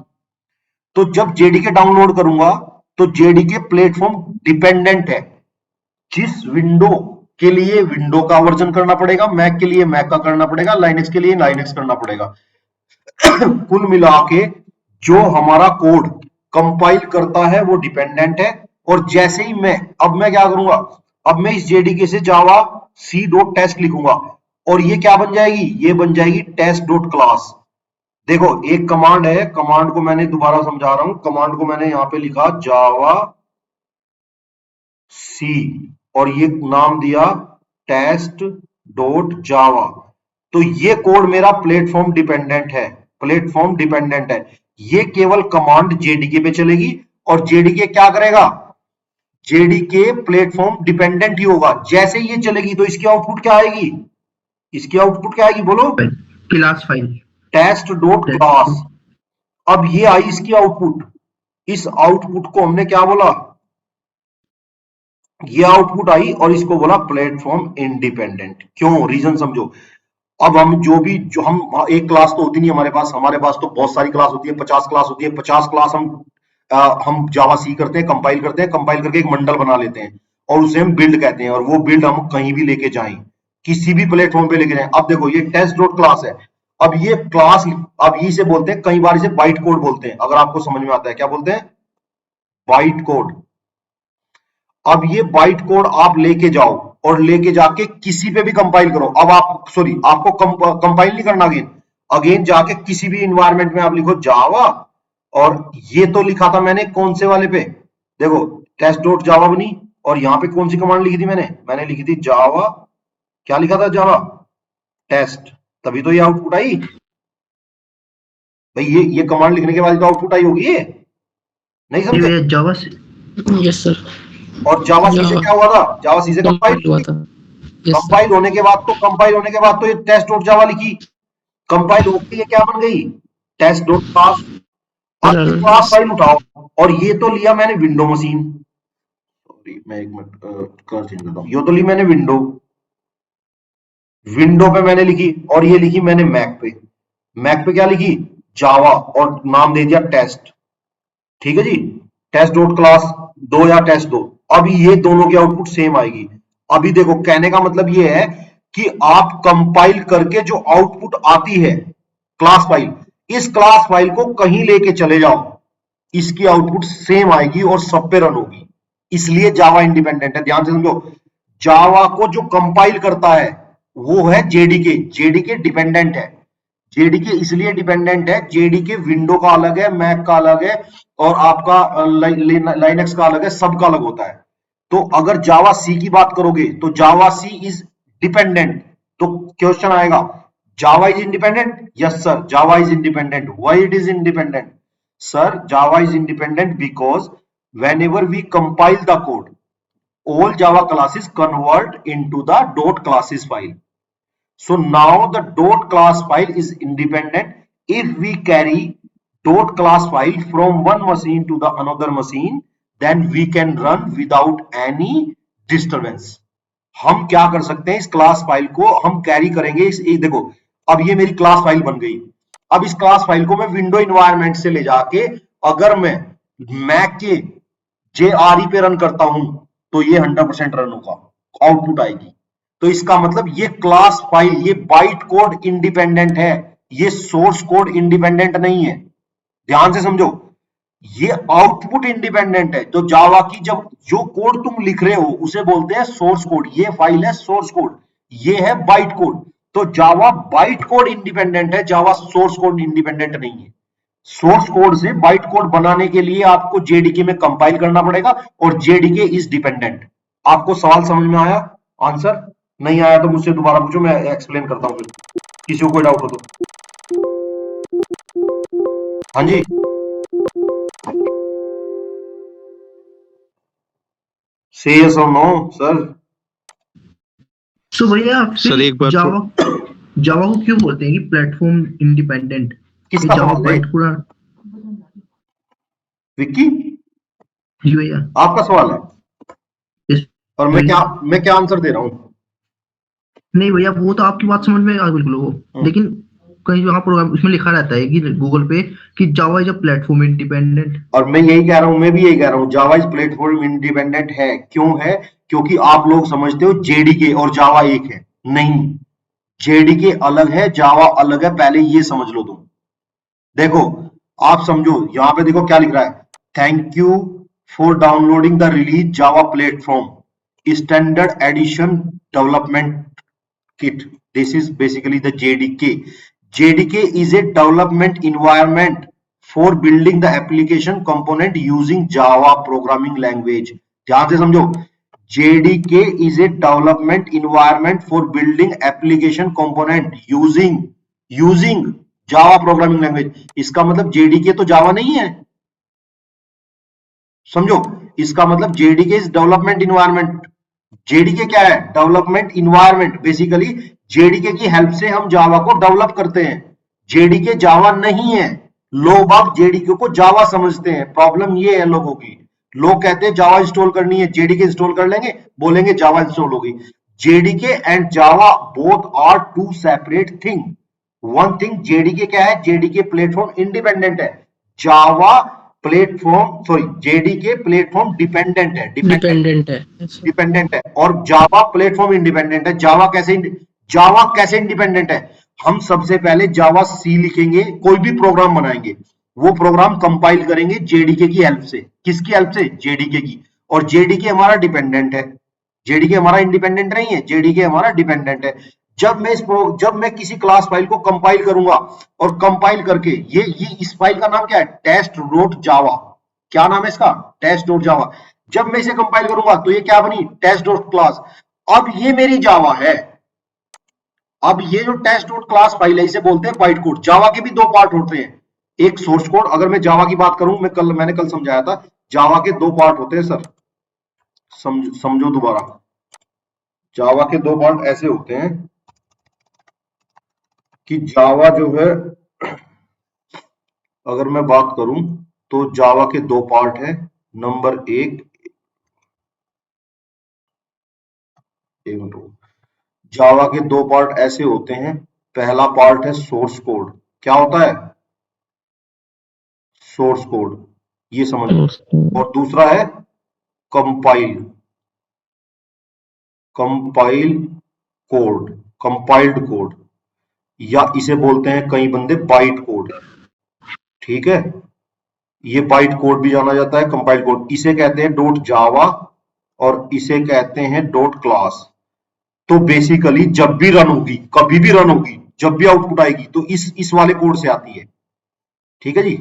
[SPEAKER 1] तो जब जेडीके डाउनलोड करूंगा तो जेडीके प्लेटफॉर्म डिपेंडेंट है, जिस विंडो के लिए विंडो का वर्जन करना पड़ेगा, मैक के लिए मैक का करना पड़ेगा, लाइनेक्स के लिए लाइनेक्स करना पड़ेगा। कुल मिला के जो हमारा कोड कंपाइल करता है वो डिपेंडेंट है। और जैसे ही मैं क्या करूंगा, अब मैं इस जेडीके से जावा सी डॉट टेस्ट लिखूंगा और ये क्या बन जाएगी, ये बन जाएगी टेस्ट डॉट क्लास। देखो एक कमांड है, कमांड को मैंने दोबारा समझा रहा हूं, कमांड को मैंने यहां पे लिखा जावा सी और ये नाम दिया टेस्ट डॉट जावा। तो ये कोड मेरा प्लेटफॉर्म डिपेंडेंट है, प्लेटफॉर्म डिपेंडेंट है। ये केवल कमांड जेडीके पे चलेगी और जेडीके क्या करेगा, जेडीके प्लेटफॉर्म डिपेंडेंट ही होगा। जैसे ही ये चलेगी तो इसकी आउटपुट क्या आएगी, इसकी आउटपुट क्या आएगी बोलो,
[SPEAKER 6] class file,
[SPEAKER 1] test dot class. अब ये आई इसकी आउटपुट, इस आउटपुट को हमने क्या बोला, ये आउटपुट आई और इसको बोला प्लेटफॉर्म इंडिपेंडेंट। क्यों, रीजन समझो। अब हम जो हम एक क्लास तो होती नहीं हमारे पास तो बहुत सारी क्लास होती है, 50 क्लास होती है। 50 क्लास हम जावा सी करते हैं, कंपाइल करके एक मंडल बना लेते हैं और उसे हम बिल्ड कहते हैं, और वो बिल्ड हम कहीं भी लेके जाएं, किसी भी प्लेटफॉर्म पे लेके जाएं। अब देखो ये टेस्ट डॉट क्लास है। अब ये क्लास, अब इसे बोलते हैं, कई बार इसे बाइट कोड बोलते हैं, अगर आपको समझ में आता है। क्या बोलते हैं? Byte code. अब ये बाइट कोड आप लेके जाओ और लेके जाके किसी पे भी कंपाइल करो। अब आपको कंपाइल नहीं करना अगेन जाके किसी भी इन्वायरमेंट में आप लिखो जावा, और ये तो लिखा था मैंने कौन से वाले पे, देखो टेस्ट डॉट जावा बनी, और यहाँ पे कौन सी कमांड लिखी थी मैंने लिखी थी जावा, क्या लिखा था? Java test. तभी तो ये आउटपुट आई भाई। ये कमांड लिखने के बाद तो आउटपुट आई होगी, ये नहीं समझे?
[SPEAKER 6] जावा
[SPEAKER 2] यस सर।
[SPEAKER 1] और जावा सी से क्या हुआ था? जावा सी से कंपाइल
[SPEAKER 2] हुआ था।
[SPEAKER 1] कंपाइल होने के बाद तो ये टेस्ट डॉट जावा लिखी, कंपाइल होके ये क्या बन गई? Test dot class. अब क्लास फाइल उठाओ, और ये तो लिया मैंने विंडो मशीन, सॉरी मैं एक मिनट कर चेंज करता हूं। ये तो ली मैंने विंडो पे मैंने लिखी, और ये लिखी मैंने मैक पे क्या लिखी? जावा, और नाम दे दिया टेस्ट। ठीक है जी, टेस्ट डॉट क्लास 2 या टेस्ट 2। अभी ये दोनों की आउटपुट सेम आएगी। अभी देखो, कहने का मतलब ये है कि आप कंपाइल करके जो आउटपुट आती है क्लास फाइल, इस क्लास फाइल को कहीं लेके चले जाओ, इसकी आउटपुट सेम आएगी और सब पे रन होगी। इसलिए जावा इंडिपेंडेंट है। ध्यान से समझो, जावा को जो कंपाइल करता है वो है जेडीके डिपेंडेंट है। जेडीके इसलिए डिपेंडेंट है, जेडीके विंडो का अलग है, मैक का अलग है, और आपका लाइनक्स का अलग है, सबका अलग होता है। तो अगर जावा सी की बात करोगे तो जावा सी इज डिपेंडेंट। तो क्वेश्चन आएगा, Java is independent? Yes sir, Java is independent. Why it is independent? Sir, Java is independent because whenever we compile the code, all Java classes convert into the .classes file. So now the .class file is independent. If we carry .class file from one machine to the another machine, then we can run without any disturbance. हम क्या कर सकते हैं, इस class file को हम carry करेंगे। देखो, अब ये मेरी क्लास फाइल बन गई। अब इस क्लास फाइल को मैं विंडो इन्वायरमेंट से ले जाके अगर मैं मैक के JRE पे रन करता हूं तो ये 100% रन होगा, आउटपुट आएगी। तो इसका मतलब ये क्लास फाइल, ये बाइट कोड इंडिपेंडेंट है, ये सोर्स कोड इंडिपेंडेंट नहीं है। ध्यान से समझो, ये आउटपुट इंडिपेंडेंट है। तो जावा की जब जो कोड तुम लिख रहे हो उसे बोलते हैं सोर्स कोड। ये फाइल है सोर्स कोड, ये है बाइट कोड। तो जावा बाइट कोड इंडिपेंडेंट है, जावा सोर्स कोड इंडिपेंडेंट नहीं है। सोर्स कोड से बाइट कोड बनाने के लिए आपको जेडीके में कंपाइल करना पड़ेगा, और जेडीके इज डिपेंडेंट। आपको सवाल समझ में आया? आंसर नहीं आया तो मुझसे दोबारा पूछो, मैं एक्सप्लेन करता हूं फिर, किसी को कोई डाउट हो तो। हाँ जी, से यस और नो सर।
[SPEAKER 6] सो भैया
[SPEAKER 2] सर, एक बार
[SPEAKER 6] जावा को क्यों बोलते हैं कि प्लेटफॉर्म इंडिपेंडेंट?
[SPEAKER 1] किसका
[SPEAKER 6] जावा
[SPEAKER 1] सवाल है?
[SPEAKER 6] बाइट पूरा
[SPEAKER 1] विक्की,
[SPEAKER 6] जी भैया।
[SPEAKER 1] आपका सवाल है
[SPEAKER 6] Yes,
[SPEAKER 1] और मैं क्या आंसर दे रहा हूँ?
[SPEAKER 6] नहीं भैया, वो तो आपकी बात समझ में आ बिल्कुल वो, लेकिन कहीं वहां प्रोग्राम उसमें लिखा रहता है कि गूगल पे कि Java is a platform independent.
[SPEAKER 1] और मैं भी यही कह रहा हूँ, जावा इज प्लेटफॉर्म इंडिपेंडेंट है। क्यों है? क्योंकि आप लोग समझते हो जेडीके और जावा एक है। नहीं, जेडीके अलग है, जावा अलग है, पहले ये समझ लो तुम। देखो, आप समझो, यहाँ पे देखो क्या लिख रहा है, thank you for downloading the release Java platform standard addition development kit. This is basically the JDK. JDK is a development environment for building the application component using Java programming language. ध्यान से समझो, JDK is a development environment for building application component using Java programming language. इसका मतलब JDK तो Java नहीं है, समझो। इसका मतलब JDK is development environment. JDK क्या है? Development environment. बेसिकली जेडीके की हेल्प से हम जावा को डेवलप करते हैं। जेडीके जावा नहीं है। लोग बाग जेडीके को जावा समझते हैं, प्रॉब्लम ये है लोगों की। लोग कहते हैं जावा इंस्टॉल करनी है, जेडीके इंस्टॉल कर लेंगे, बोलेंगे जावा इंस्टॉल होगी। JDK and Java both are two separate thing. One thing, JDK क्या है? जेडीके प्लेटफॉर्म इंडिपेंडेंट है, Java platform sorry JDK platform dependent है,
[SPEAKER 2] डिपेंडेंट है। Yes, sir.
[SPEAKER 1] डिपेंडेंट है, और जावा प्लेटफॉर्म इंडिपेंडेंट है। जावा कैसे इंडिपेंडेंट है? हम सबसे पहले जावा सी लिखेंगे, कोई भी प्रोग्राम बनाएंगे, वो प्रोग्राम कंपाइल करेंगे जेडीके की हेल्प से। किसकी हेल्प से? जेडीके की। और जेडीके हमारा डिपेंडेंट है, जेडीके हमारा इंडिपेंडेंट नहीं है, जेडीके हमारा डिपेंडेंट है। जब मैं किसी क्लास फाइल को कंपाइल करूंगा और कंपाइल करके ये इस फाइल का नाम क्या है? test.java। क्या नाम है इसका? test.java। जब मैं इसे कंपाइल करूंगा तो ये क्या बनी? test.class। अब ये मेरी जावा है। अब ये जो test.class फाइल है इसे बोलते हैं बाइट कोड। जावा के भी दो पार्ट होते हैं, एक सोर्स कोड। अगर मैं जावा की बात करूं, मैंने कल समझाया था, जावा के दो पार्ट होते हैं सर, समझो दोबारा। जावा के दो पार्ट ऐसे होते हैं कि जावा जो है, अगर मैं बात करूं तो जावा के दो पार्ट है। नंबर एक मिनट, जावा के दो पार्ट ऐसे होते हैं। पहला पार्ट है सोर्स कोड। क्या होता है? सोर्स कोड, ये समझ लो। और दूसरा है कंपाइल्ड कोड, या इसे बोलते हैं कई बंदे बाइट कोड। ठीक है, ये बाइट कोड भी जाना जाता है, कंपाइल्ड कोड। इसे कहते हैं डॉट जावा और इसे कहते हैं डॉट क्लास। तो बेसिकली जब भी रन होगी, कभी भी रन होगी, जब भी आउटपुट आएगी तो इस वाले कोड से आती है। ठीक है जी,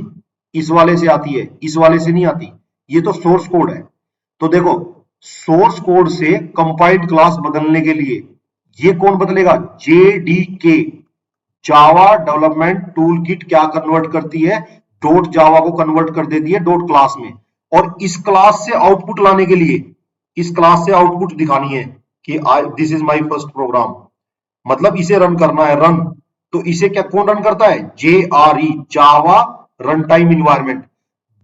[SPEAKER 1] इस वाले से आती है, इस वाले से नहीं आती। ये तो सोर्स कोड है। तो देखो, सोर्स कोड से कंपाइल्ड क्लास बदलने के लिए ये कौन बदलेगा? JDK, Java development tool kit क्या कन्वर्ट करती है? डॉट जावा को कन्वर्ट कर देती है डॉट क्लास में। और इस क्लास से आउटपुट लाने के लिए, इस क्लास से आउटपुट दिखानी है कि this is my first program, मतलब इसे रन करना है, रन। तो इसे क्या कौन रन करता है? JRE, जावा रन टाइम इन्वायरमेंट।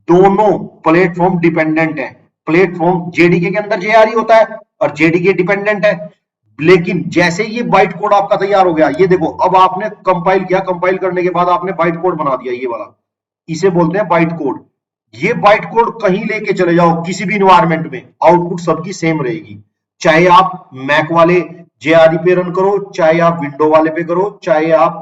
[SPEAKER 1] दोनों प्लेटफॉर्म डिपेंडेंट है। प्लेटफॉर्म जेडीके के अंदर JRE होता है और जेडीके डिपेंडेंट है। लेकिन जैसे ये बाइट कोड आपका तैयार हो गया, ये देखो, अब आपने कंपाइल किया, कंपाइल करने के बाद आपने बाइट कोड बना दिया, ये वाला, इसे बोलते हैं बाइट कोड। ये बाइट कोड कहीं लेके चले जाओ, किसी भी इन्वायरमेंट में, आउटपुट सबकी सेम रहेगी। चाहे आप मैक वाले JRE पे रन करो, चाहे आप विंडो वाले पे करो, चाहे आप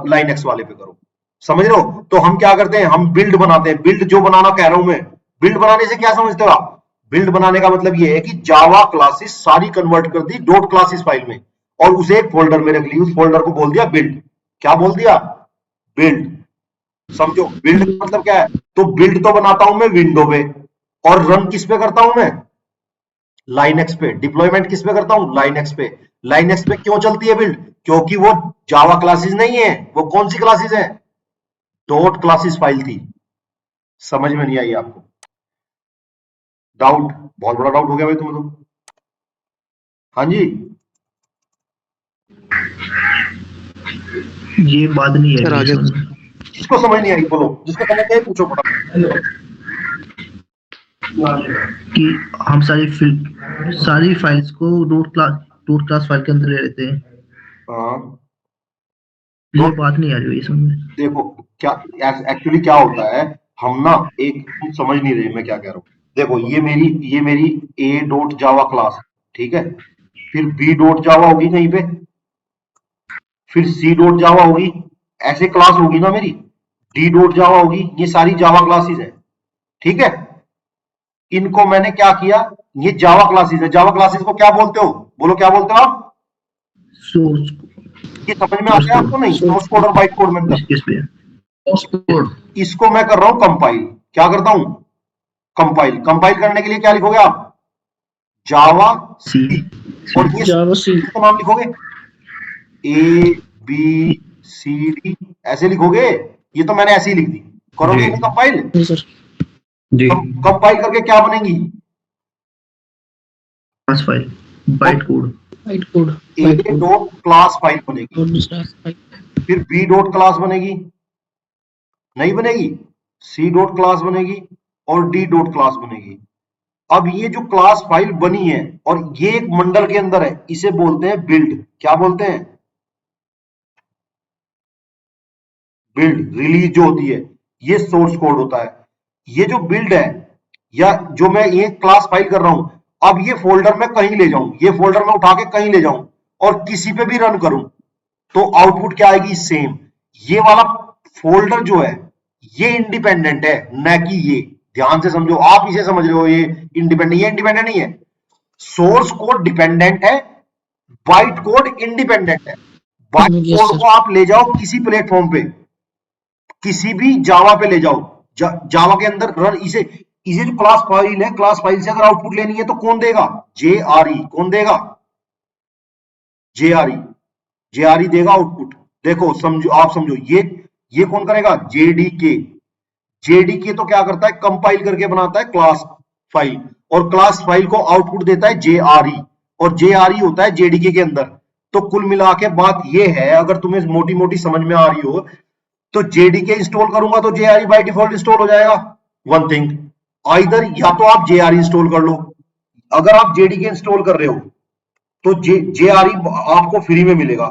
[SPEAKER 1] लाइनक्स वाले पे करो। समझ रहे हो? तो हम क्या करते हैं? हम बिल्ड बनाते हैं। बिल्ड जो बनाना कह रहा हूं मैं, बिल्ड बनाने से क्या समझते हो आप? बिल्ड बनाने का मतलब ये है कि जावा क्लासेस सारी कन्वर्ट कर दी डॉट क्लासेस फाइल में और उसे एक फोल्डर में रख ली। उस फोल्डर को बोल दिया बिल्ड। क्या बोल दिया? बिल्ड। समझो, बिल्ड का मतलब क्या है? तो बिल्ड तो बनाता हूं मैं विंडो पे, और रन किस पे करता हूं मैं? लाइनक्स पे। डिप्लॉयमेंट किस पे करता हूं? लाइनक्स पे। लाइनक्स पे क्यों चलती है बिल्ड? क्योंकि वो जावा क्लासेस नहीं है। वो कौन सी क्लासेस है? डॉट क्लासेस फाइल थी। समझ में नहीं आई आपको? डाउट? बहुत बड़ा डाउट हो गया भाई तुम्हें तो। हाँ जी,
[SPEAKER 6] ये बात नहीं है
[SPEAKER 8] सर,
[SPEAKER 6] मेरी
[SPEAKER 8] आगे।
[SPEAKER 6] समझ में।
[SPEAKER 1] जिसको समझ नहीं आई बोलो, जिसको समझ नहीं आई पूछो पड़ा।
[SPEAKER 6] कि हम सारी files co dot class file के अंदर ले लेते हैं।
[SPEAKER 1] हाँ,
[SPEAKER 6] ये बात नहीं आ रही है समझ में।
[SPEAKER 1] देखो क्या एक्चुअली क्या होता है, हम ना एक तुम समझ नहीं रहे मैं क्या कह रहा हूँ। देखो, ये मेरी ए डॉट जावा क्लास, ठीक है, फिर बी डॉट जावा होगी कहीं पे, फिर सी डॉट जावा होगी, ऐसे क्लास होगी ना मेरी, डी डॉट जावा होगी। ये सारी जावा क्लासेस है, ठीक है। इनको मैंने क्या किया? ये जावा क्लासेस है। जावा क्लासेस को क्या बोलते हो? बोलो, क्या बोलते हो आप?
[SPEAKER 6] सोर्स
[SPEAKER 1] ये समझ में आता है आपको? नहीं, सोर्स कोड और बाइट कोड में अंतर।
[SPEAKER 6] किस पे?
[SPEAKER 1] इसको मैं कर रहा हूं कंपाइल। क्या करता हूं? कंपाइल। कंपाइल करने के लिए क्या लिखोगे आप? जावा
[SPEAKER 6] सी।
[SPEAKER 1] और ये
[SPEAKER 2] जावा सी
[SPEAKER 1] का नाम लिखोगे ABCD, ऐसे लिखोगे। ये तो मैंने ऐसे ही लिख दी। करोगे नहीं कंपाइल?
[SPEAKER 2] जी सर।
[SPEAKER 1] कंपाइल करके क्या बनेगी?
[SPEAKER 6] Class file, bite code.
[SPEAKER 2] Byte code
[SPEAKER 1] ए डॉट क्लास फाइल बनेगी,
[SPEAKER 2] और दूसरा
[SPEAKER 1] फिर बी डॉट क्लास बनेगी, नहीं बनेगी, सी डॉट क्लास बनेगी, और डी डॉट क्लास बनेगी। अब ये जो क्लास फाइल बनी है और ये एक मंडल के अंदर है, इसे बोलते हैं बिल्ड। क्या बोलते हैं? बिल्ड। रिलीज जो होती है ये सोर्स कोड होता है। ये जो बिल्ड है या जो मैं ये क्लास फाइल कर रहा हूं, अब ये फोल्डर में कहीं ले जाऊं, ये फोल्डर में उठा के कहीं ले जाऊं और किसी पे भी रन करूं तो आउटपुट क्या आएगी? सेम। ये वाला फोल्डर जो है ये इंडिपेंडेंट है, न कि ये। ध्यान से समझो, आप इसे समझ रहे हो ये इंडिपेंडेंट, ये इंडिपेंडेंट नहीं है। सोर्स कोड डिपेंडेंट है, बाइट कोड इंडिपेंडेंट है। Byte
[SPEAKER 2] Yes,
[SPEAKER 1] code
[SPEAKER 2] sir.
[SPEAKER 1] को आप ले जाओ किसी प्लेटफॉर्म पे, किसी भी जावा पे ले जाओ, जावा के अंदर रन इसे जो क्लास फाइल है, क्लास फाइल से अगर आउटपुट लेनी है तो कौन देगा? JRE। कौन देगा? JRE। JRE देगा आउटपुट। देखो समझो, आप समझो, ये कौन करेगा? JDK। JDK तो क्या करता है? कंपाइल करके बनाता है क्लास फाइल, और क्लास फाइल को आउटपुट देता है JRE, और JRE होता है JDK के अंदर। तो कुल मिला के बात ये है, अगर तुम्हें मोटी मोटी समझ में आ रही हो, तो JDK इंस्टॉल करूंगा तो JRE बाय डिफॉल्ट इंस्टॉल हो जाएगा। वन थिंग, आइदर या तो आप JRE इंस्टॉल कर लो। अगर आप JDK इंस्टॉल कर रहे हो तो JRE आपको फ्री में मिलेगा।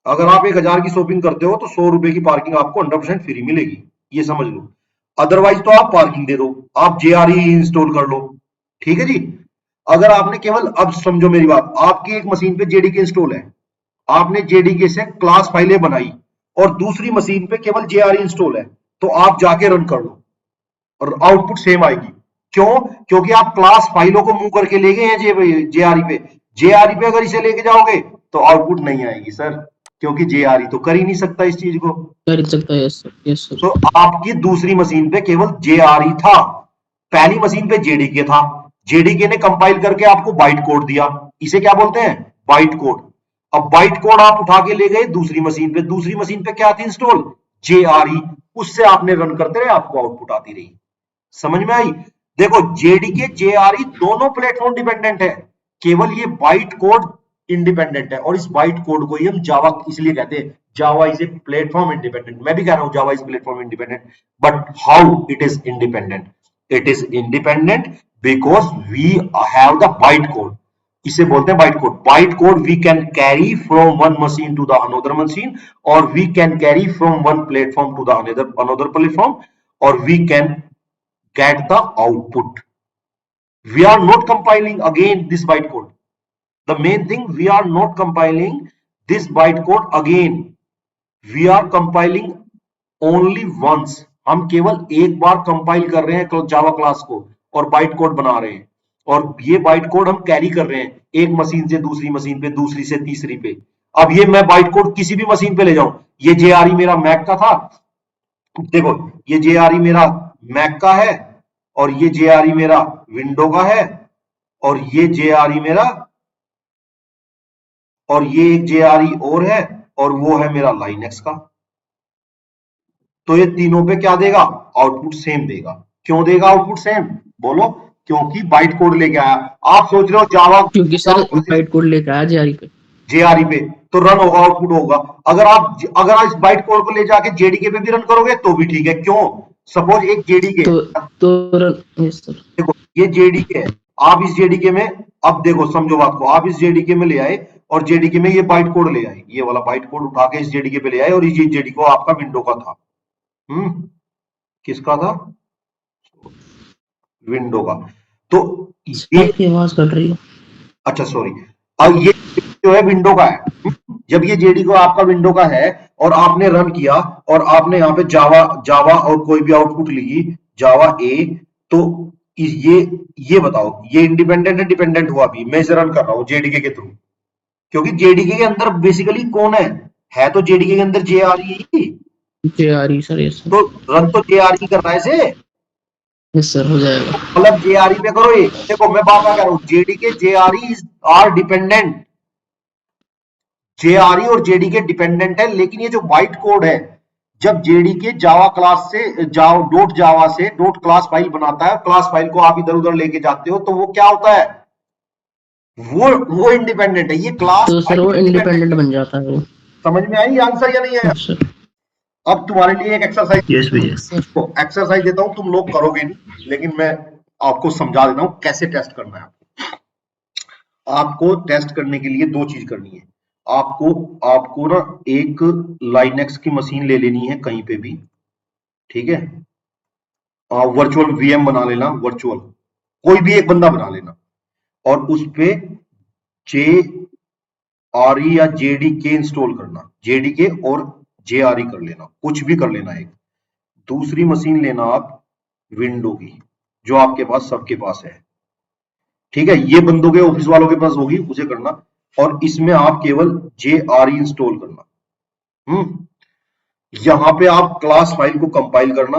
[SPEAKER 1] अगर आप 1000 की शॉपिंग करते हो तो 100 रुपए की पार्किंग आपको 100% फ्री मिलेगी, ये समझ लो। अदरवाइज तो आप पार्किंग दे दो, आप JRE इंस्टॉल कर लो। ठीक है जी। अगर आपने केवल, अब समझो मेरी बात, आपकी एक मशीन पे JDK इंस्टॉल है, आपने JDK से क्लास फाइलें बनाई और दूसरी मशीन पे केवल JRE इंस्टॉल है, तो आप जाके रन कर लो और आउटपुट सेम आएगी। क्यों? क्योंकि आप क्लास फाइलों को मूव करके ले गए हैं JRE पे। JRE पे अगर इसे लेके जाओगे तो आउटपुट नहीं आएगी सर, क्योंकि JRE तो कर ही नहीं सकता इस चीज को।
[SPEAKER 2] कर सकता है। Yes sir, yes sir.
[SPEAKER 1] तो आपकी दूसरी मशीन पे केवल JRE था, पहली मशीन पे JDK था। JDK ने कंपाइल करके आपको बाइट कोड दिया, इसे क्या बोलते हैं? Byte code. अब बाइट कोड आप उठा के ले गए दूसरी मशीन पे, दूसरी मशीन पे क्या थी इंस्टॉल? JRE। उससे आपने रन करते रहे, आपको आउटपुट आती रही। समझ में आई? देखो, JDK JRE दोनों प्लेटफॉर्म डिपेंडेंट है, केवल ये बाइट कोड इंडिपेंडेंट है। और इस बाइट कोड को ही हम जावा इसलिए कहते हैं, Java is a platform independent. मैं भी कह रहा हूं Java is platform independent, but how it is independent? It is independent because we have the byte code. इसे बोलते हैं byte code. Byte code we can carry from one machine to the another machine, और we can carry from one platform to the another platform, और we can get the output. We are not compiling again this bytecode. The main thing, we are not compiling this bytecode again. We are compiling only once. हम केवल एक बार compile कर रहे हैं Java class को और byte code बना रहे हैं, और ये बाइट कोड हम कैरी कर रहे हैं एक मशीन से दूसरी मशीन पे, दूसरी से तीसरी पे। अब ये मैं बाइट कोड किसी भी मशीन पे ले जाऊं, ये JRE मेरा मैक का था, देखो ये JRE मेरा मैक का है, और ये JRE मेरा विंडो का है, और ये JRE मेरा, और ये एक JRE और है, और वो है मेरा लाइनेक्स का। तो ये तीनों पे क्या देगा? आउटपुट सेम देगा। क्यों देगा आउटपुट सेम? बोलो। क्योंकि बाइट कोड लेके आया। आप सोच रहे हो जावा,
[SPEAKER 2] क्योंकि सर बाइट कोड लेके आया JRE पे, तो रन होगा, आउटपुट होगा। अगर आप इस बाइट कोड को ले जाके JDK पे भी रन करोगे तो भी ठीक है। क्यों? सपोज एक JDK यस सर।
[SPEAKER 1] देखो ये JDK है, आप इस JDK में, अब देखो समझो बात को, आप इस JDK में ले आए और JDK में ये बाइट कोड ले आए, ये वाला बाइट कोड उठा के इस JDK पे ले आए, और ये JDK आपका विंडो का था। किसका था? विंडो का। तो ये
[SPEAKER 2] आवाज कट रही है।
[SPEAKER 1] अच्छा सॉरी, अब ये जो है विंडो का है। जब ये JDK आपका विंडो का है और आपने रन किया और आपने यहाँ पे जावा और कोई भी आउटपुट लिखी जावा ए, तो ये बताओ ये इंडिपेंडेंट है डिपेंडेंट हुआ? अभी मैं इसे रन कर रहा हूँ JDK के थ्रू, क्योंकि JDK के अंदर बेसिकली कौन है तो JDK के अंदर JRE
[SPEAKER 2] सर। यस
[SPEAKER 1] तो रन तो JRE कर रहा है इसे।
[SPEAKER 2] यस सर, हो जाएगा।
[SPEAKER 1] मतलब JRE पे करो ये। देखो मैं बात कर रहा हूँ, JDK JRE are dependent. JRE और JDK डिपेंडेंट है, लेकिन ये जो बाइट कोड है, जब JDK जावा क्लास से डॉट जावा से डॉट क्लास फाइल बनाता है, क्लास फाइल को आप इधर उधर लेके जाते हो, तो वो क्या होता है? वो इंडिपेंडेंट है। ये क्लास
[SPEAKER 2] तो सर वो इंडिपेंडेंट बन जाता है वो।
[SPEAKER 1] समझ में आई आंसर या नहीं आया? अब तुम्हारे लिए एक एक्सरसाइज
[SPEAKER 6] यस भैया।
[SPEAKER 1] एक्सरसाइज देता हूं, तुम लोग करोगे नहीं, लेकिन मैं आपको समझा देता हूं कैसे टेस्ट करना है। आपको टेस्ट करने के लिए दो चीज करनी है। आपको ना एक लाइनेक्स की मशीन ले लेनी है कहीं पे भी, ठीक है। वर्चुअल वीएम बना लेना, वर्चुअल कोई भी एक बंदा बना लेना, और उस पे JRE या JDK इंस्टॉल करना, JDK और JRE कर लेना, कुछ भी कर लेना। एक दूसरी मशीन लेना आप विंडो की, जो आपके पास सबके पास है, ठीक है। ये बंदों के ऑफिस वालों के पास होगी, उसे करना, और इसमें आप केवल JRE इंस्टॉल करना। यहां पे आप क्लास फाइल को कंपाइल करना,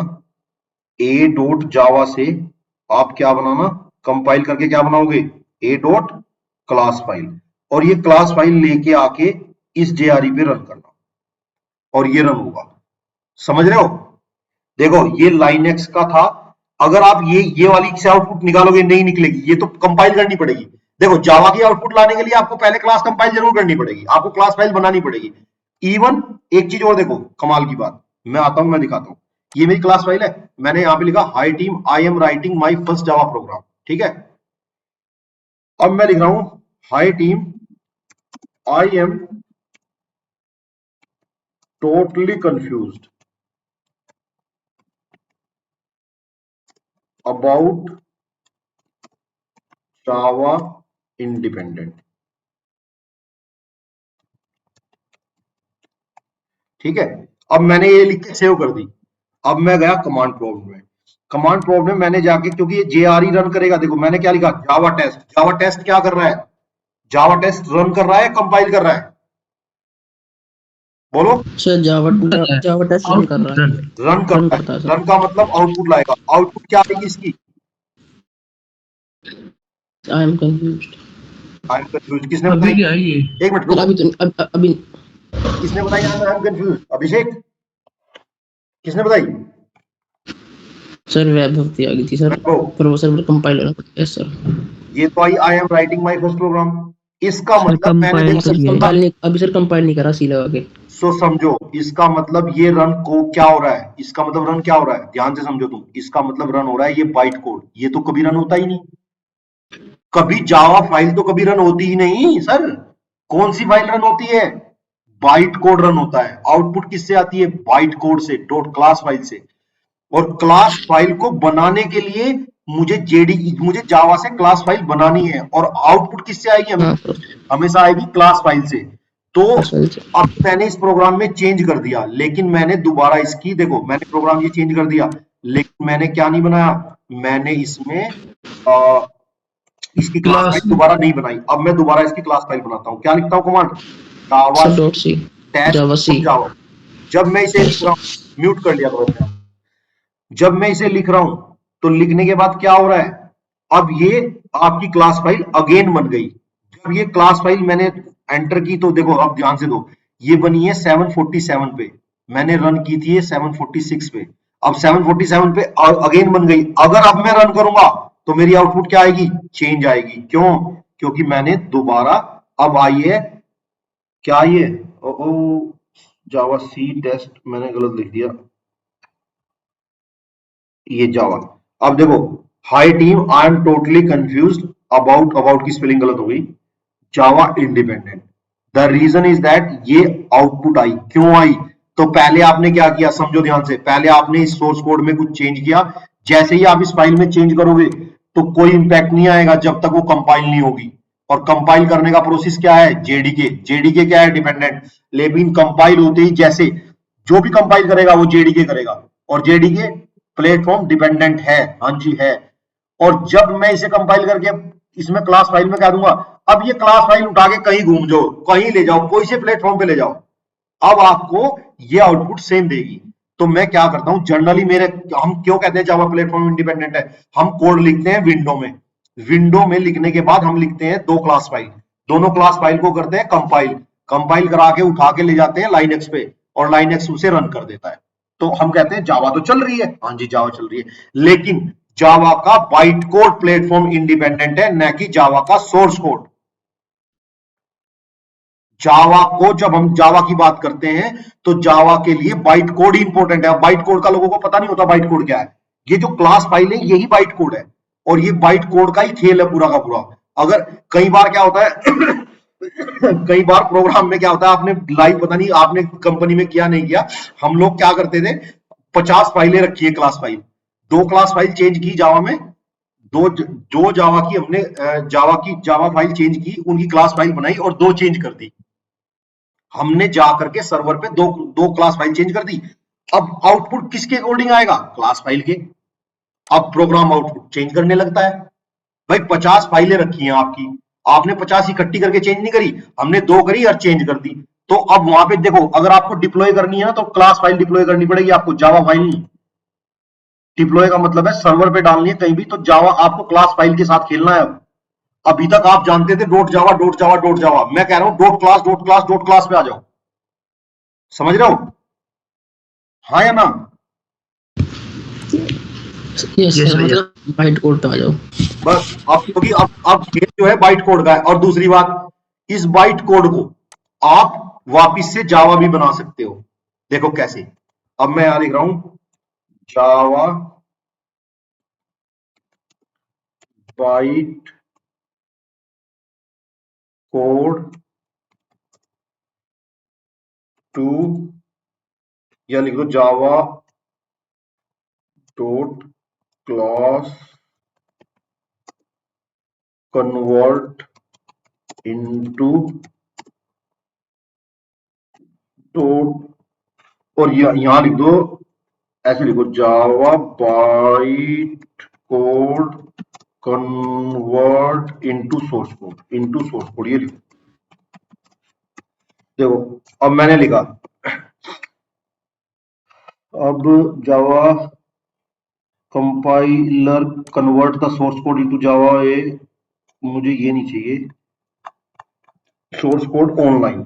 [SPEAKER 1] a.java से आप क्या बनाना, कंपाइल करके क्या बनाओगे, a.class फाइल, और ये क्लास फाइल लेके आके इस JRE पे रन करना, और ये रन होगा। समझ रहे हो? देखो ये लाइनेक्स का था। अगर आप ये वाली से आउटपुट निकालोगे, नहीं निकलेगी, ये तो कंपाइल करनी पड़ेगी। देखो जावा की आउटपुट लाने के लिए आपको पहले क्लास कंपाइल जरूर करनी पड़ेगी, आपको क्लास फाइल बनानी पड़ेगी। इवन एक चीज और देखो, कमाल की बात, मैं आता हूं, मैं दिखाता हूं। ये मेरी क्लास फाइल है, मैंने यहां पे लिखा high team, I am writing my first Java programme, ठीक है। अब मैं लिख रहा हूं high team, I am totally confused about Java independent, ठीक है। अब मैंने ये लिख के सेव कर दी। अब मैं गया कमांड प्रॉम्प्ट में, कमांड प्रॉम्प्ट में मैंने जाके, क्योंकि ये JRE रन करेगा, देखो मैंने क्या लिखा, जावा टेस्ट। जावा टेस्ट क्या कर रहा है, जावा टेस्ट रन कर रहा है, कंपाइल कर रहा है, बोलो
[SPEAKER 2] सर जावा टेस्ट रन कर रहा है,
[SPEAKER 1] रन करता है। रन का मतलब आउटपुट लाएगा। आउटपुट क्या आएगी इसकी,
[SPEAKER 2] I am confused.
[SPEAKER 1] I am confuse. किसने बताई, एक मिनट रुको,
[SPEAKER 2] अभी तो अभी
[SPEAKER 1] किसने बताई आई एम कंफ्यूज? अभिषेक, किसने बताई?
[SPEAKER 2] सर वैभव की आ गई थी सर, प्रोफेसर पर कंपाइल होना। Yes sir.
[SPEAKER 1] ये तो I am writing my first program, इसका मतलब मैंने
[SPEAKER 2] अभी सर कंपाइल नहीं करा, सी लगा के।
[SPEAKER 1] सो समझो, इसका मतलब ये रन को क्या हो रहा है, इसका मतलब रन क्या हो रहा है, ध्यान से समझो तुम। इसका मतलब रन हो रहा है ये बाइट कोड, ये तो कभी रन होता ही नहीं। कभी जावा फाइल तो कभी रन होती ही नहीं सर। कौन सी फाइल रन होती है, बाइट कोड रन होता है। आउटपुट किससे आती है, बाइट कोड से, डॉट क्लास फाइल से। और क्लास फाइल को बनाने के लिए मुझे जावा से क्लास फाइल बनानी है, और आउटपुट किससे आएगी, हमेशा आएगी क्लास फाइल से। तो अब मैंने इस प्रोग्राम में चेंज कर दिया, लेकिन मैंने दोबारा इसकी, देखो मैंने प्रोग्राम ये चेंज कर दिया, लेकिन मैंने क्या नहीं बनाया, मैंने इसमें इसकी क्लास फाइल दोबारा नहीं बनाई। अब मैं दोबारा इसकी क्लास फाइल बनाता हूँ। क्या लिखता हूँ कमांड, जावा। जब मैं इसे लिख रहा हूँ, म्यूट कर लिया करो, जब मैं इसे लिख रहा हूं तो लिखने के बाद क्या हो रहा है, अब ये आपकी क्लास फाइल अगेन बन गई। जब ये क्लास फाइल मैंने एंटर की तो देखो, अब ध्यान से दो, ये बनी है 747 पे, मैंने रन की थी 746 पे। अब 747 पे अगेन बन गई। अगर अब मैं रन करूंगा तो मेरी आउटपुट क्या आएगी, चेंज आएगी। क्यों, क्योंकि मैंने दोबारा, अब आई है क्या, ये जावा सी टेस्ट, मैंने गलत लिख दिया, ये जावा। अब देखो, hi team, I am totally confused about की स्पेलिंग गलत हो गई, Java independent. The reason is that ये आउटपुट आई। क्यों आई, तो पहले आपने क्या किया, समझो ध्यान से, पहले आपने इस सोर्स कोड में कुछ चेंज किया। जैसे ही आप इस फाइल में चेंज करोगे तो कोई इंपैक्ट नहीं आएगा जब तक वो कंपाइल नहीं होगी। और कंपाइल करने का प्रोसेस क्या है, जेडीके। जेडीके क्या है, डिपेंडेंट। लेकिन कंपाइल होते ही जैसे जो भी कंपाइल करेगा वो जेडीके करेगा, और जेडीके प्लेटफॉर्म डिपेंडेंट है, हाँ जी है। और जब मैं इसे कंपाइल करके इसमें क्लास फाइल में कह दूंगा, अब ये क्लास फाइल उठा के कहीं घूम जाओ, कहीं ले जाओ, कोई से प्लेटफॉर्म पे ले जाओ, अब आपको ये आउटपुट सेम देगी। तो मैं क्या करता हूं, जनरली हम क्यों कहते हैं जावा प्लेटफॉर्म इंडिपेंडेंट है, हम कोड लिखते हैं विंडो में। विंडो में लिखने के बाद हम लिखते हैं दो क्लास फाइल, दोनों क्लास फाइल को करते हैं कंपाइल, कंपाइल करा के उठा के ले जाते हैं लाइनक्स पे, और लाइनक्स उसे रन कर देता है। तो हम कहते हैं जावा तो चल रही है, हाँ जी जावा चल रही है, लेकिन जावा का बाइट कोड प्लेटफॉर्म इंडिपेंडेंट है, न कि जावा का सोर्स कोड। जावा को जब हम जावा की बात करते हैं तो जावा के लिए बाइट कोड ही इंपॉर्टेंट है। बाइट कोड का लोगों को पता नहीं होता बाइट कोड क्या है। ये जो क्लास फाइल है यही बाइट कोड है और ये बाइट कोड का ही खेल है पूरा का पूरा। अगर कई बार क्या होता है कई बार प्रोग्राम में क्या होता है, आपने लाइव पता नहीं आपने कंपनी में किया नहीं किया, हम लोग क्या करते थे 50 फाइलें रखी है class file, 2 class file change की जावा में, जो जावा की हमने जावा फाइल चेंज की उनकी क्लास फाइल बनाई और 2 चेंज कर दी। हमने जा करके सर्वर पे दो क्लास फाइल चेंज कर दी। अब आउटपुट किसके अकॉर्डिंग आएगा? क्लास फाइल के। अब प्रोग्राम आउटपुट चेंज करने लगता है। भाई 50 फाइलें रखी हैं आपकी, आपने 50 इकट्ठी करके चेंज नहीं करी, हमने 2 करी और चेंज कर दी। तो अब वहां पे देखो, अगर आपको डिप्लॉय करनी है ना तो क्लास फाइल डिप्लॉय करनी पड़ेगी आपको, जावा फाइल नहीं। डिप्लॉय का मतलब है सर्वर पे डालनी है कहीं भी, तो जावा आपको क्लास फाइल के साथ खेलना है। अभी तक आप जानते थे dot Java dot Java dot जावा, मैं कह रहा हूं dot class dot class dot class पे आ जाओ। समझ रहे हो? हाँ या ना?
[SPEAKER 2] यस सर, मतलब बाइट कोड पे आ जाओ
[SPEAKER 1] बस। अब क्योंकि अब खेल जो है बाइट कोड का है। और दूसरी बात, इस बाइट कोड को आप वापिस से जावा भी बना सकते हो। देखो कैसे। अब मैं यहां लिख रहा हूं जावा बाइट कोड टू, या लिख दो Java dot class convert into dot, और यहां लिख दो, ऐसे लिखो Java byte code convert into source code, into source code, ये लिखो। देखो अब मैंने लिखा, अब Java compiler convert the source code into Java, ये मुझे ये नहीं चाहिए, source code online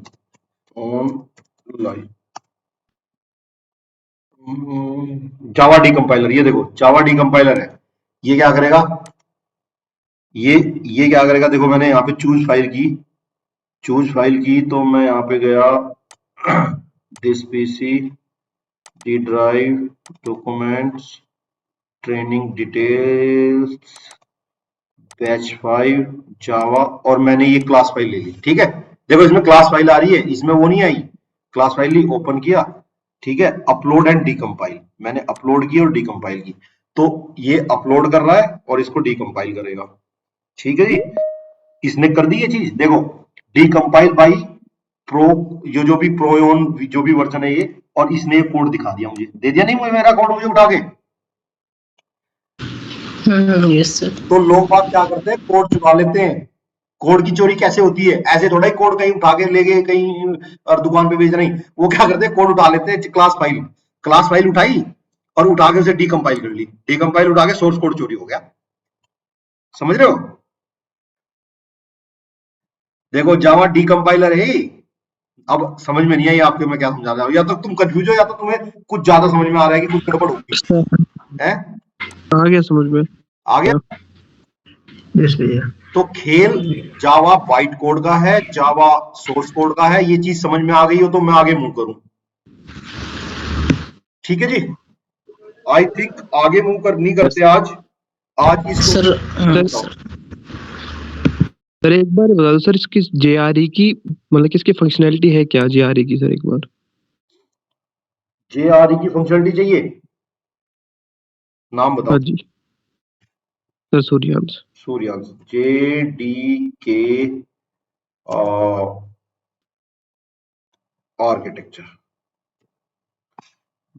[SPEAKER 1] Java decompiler. ये देखो जावा डी कंपाइलर है, ये क्या करेगा, ये क्या करेगा, देखो मैंने यहाँ पे चूज फाइल की तो मैं यहाँ पे गया this PC D drive documents training details batch 5 जावा, और मैंने ये क्लास फाइल ले ली। ठीक है, देखो इसमें क्लास फाइल आ रही है, इसमें वो नहीं आई, क्लास फाइल ली, ओपन किया, ठीक है, अपलोड एंड डीकंपाइल, मैंने अपलोड की और डीकंपाइल की, तो ये अपलोड कर रहा है और इसको डीकंपाइल करेगा। ठीक है जी, इसने कर दी ये चीज। देखो डीकंपाइल बाई प्रो, जो भी प्रोयोन जो भी वर्जन है ये, और इसने ये कोड दिखा दिया मुझे, दे दिया नहीं मुझे मेरा कोड मुझे उठा के।
[SPEAKER 2] Yes sir.
[SPEAKER 1] तो लोग बात क्या करते हैं, कोड चुरा लेते हैं। कोड की चोरी कैसे होती है, ऐसे थोड़ा ही कोड कहीं उठा के ले गए कहीं और दुकान पे बेच, नहीं, वो क्या करते हैं, कोड उठा लेते हैं, क्लास फाइल उठाई और उठा के उसे डीकंपाइल कर ली, डीकंपाइल उठा के सोर्स कोड चोरी हो गया। समझ रहे हो? देखो जावा डीकंपाइलर है। अब समझ में नहीं आई आपके मैं क्या समझा रहा हूं, या तो तुम कंफ्यूज हो या तो तुम्हें कुछ ज्यादा समझ में आ रहा है कि कुछ गड़बड़ होगी है।
[SPEAKER 4] आ गया समझ में,
[SPEAKER 1] आ गया?
[SPEAKER 6] यस भैया।
[SPEAKER 1] तो खेल जावा बाइट कोड का है, जावा सोर्स कोड का है, ये चीज समझ में आ गई हो तो मैं आगे मूव करूं। ठीक है जी, आई थिंक आगे मूव कर नहीं करते आज इस
[SPEAKER 2] सर
[SPEAKER 4] सर एक बार बता दो सर, इसकी जेआरई की मतलब किसकी फंक्शनैलिटी है क्या, जेआरई की सर एक बार।
[SPEAKER 1] जेआरई की फंक्शनलिटी चाहिए, नाम बताओ।
[SPEAKER 4] हाँ जी sir,
[SPEAKER 1] Suryansh JDK architecture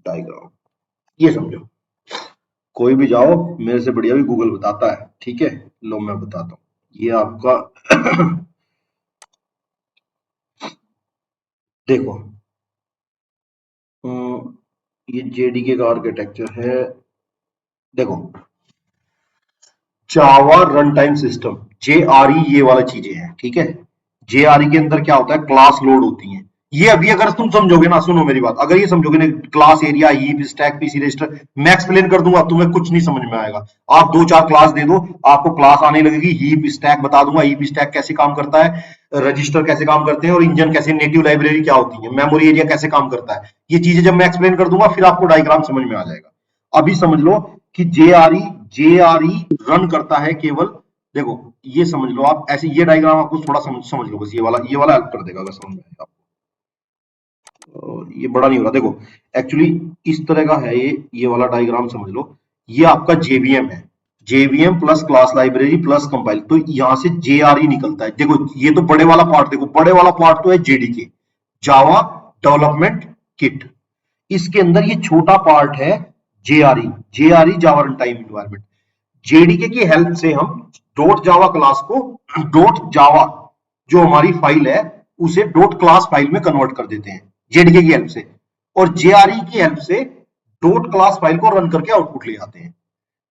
[SPEAKER 1] diagram, ये समझो। कोई भी जाओ, मेरे से बढ़िया भी गूगल बताता है। ठीक है, लो मैं बताता हूँ, ये आपका देखो ये JDK का आर्किटेक्चर है। देखो जावा रन टाइम सिस्टम, JRE ये वाला चीजें हैं। ठीक है, JRE के अंदर क्या होता है, क्लास लोड होती हैं। ये अभी अगर तुम समझोगे ना, सुनो मेरी बात, अगर ये समझोगे ना class area, heap, stack, PC register, मैं एक्सप्लेन कर दूंगा, तुम्हें कुछ नहीं समझ में आएगा। आप 2-4 क्लास दे दो, आपको क्लास आने लगेगी, हीप स्टैक बता दूंगा, हीप स्टैक कैसे काम करता है, रजिस्टर कैसे काम करते हैं, और इंजन कैसे, नेटिव लाइब्रेरी क्या होती है, मेमोरी एरिया कैसे काम करता है। ये चीजें जब मैं एक्सप्लेन कर दूंगा फिर आपको डायग्राम समझ में आ जाएगा। अभी समझ लो कि जेआरई रन करता है केवल, देखो ये समझ लो आप ऐसे, ये डायग्राम आपको थोड़ा समझ लो बस, ये वाला हेल्प कर देगा अगर समझ में आएगा आपको। ये बड़ा नहीं हो रहा, देखो एक्चुअली इस तरह का है ये वाला डायग्राम समझ लो। ये आपका जेवीएम है, JVM plus class library plus compile, तो यहां से जेआरई निकलता है। देखो ये तो बड़े वाला पार्ट, देखो बड़े वाला पार्ट तो है जेडीके, जावा डेवलपमेंट किट। इसके अंदर ये छोटा पार्ट है जेआरई जावा रन टाइम इन्वायरमेंट। जेडीके की हेल्प से हम dot Java class co dot जावा जो हमारी फाइल है उसे डॉट क्लास फाइल में कन्वर्ट कर देते हैं जेडीके की हेल्प से, और जेआरई की हेल्प से डॉट क्लास फाइल को रन करके आउटपुट ले आते हैं।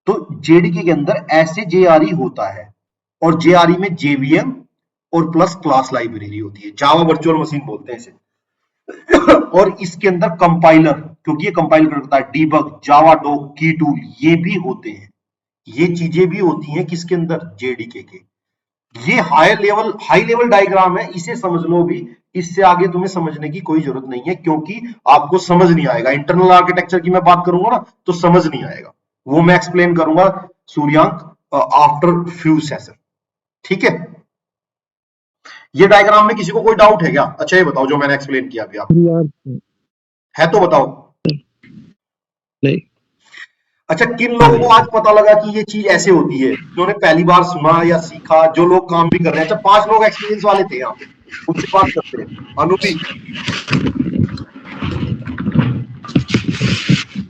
[SPEAKER 1] तो जेडीके के अंदर ऐसे जेआरई होता है, और जेआरई में जेवीएम और प्लस क्लास लाइब्रेरी होती है, जावा वर्चुअल मशीन बोलते हैं इसे। और इसके अंदर कंपाइलर, क्योंकि ये कंपाइल करता है, डीबग, जावा डॉक, की टूल, ये भी होते हैं, ये चीजें भी होती हैं किसके अंदर, जेडीके के। ये हाई लेवल डायग्राम है, इसे समझ लो भी, इससे आगे तुम्हें समझने की कोई जरूरत नहीं है, क्योंकि आपको समझ नहीं आएगा। इंटरनल आर्किटेक्चर की मैं बात करूंगा ना तो समझ नहीं आएगा, वो मैं एक्सप्लेन करूंगा सूर्यांक आफ्टर फ्यू सेशन, ठीक है। ये डायग्राम में किसी को कोई डाउट है क्या? अच्छा ये बताओ जो मैंने एक्सप्लेन किया अभी आपको, है तो बताओ।
[SPEAKER 4] नहीं।
[SPEAKER 1] अच्छा, किन लोगों को आज पता लगा कि ये चीज ऐसे होती है, जिन्होंने पहली बार सुना या सीखा, जो लोग काम भी कर रहे हैं? अच्छा 5 लोग एक्सपीरियंस वाले थे यहाँ पे, उनसे बात करते हैं। अनुपी,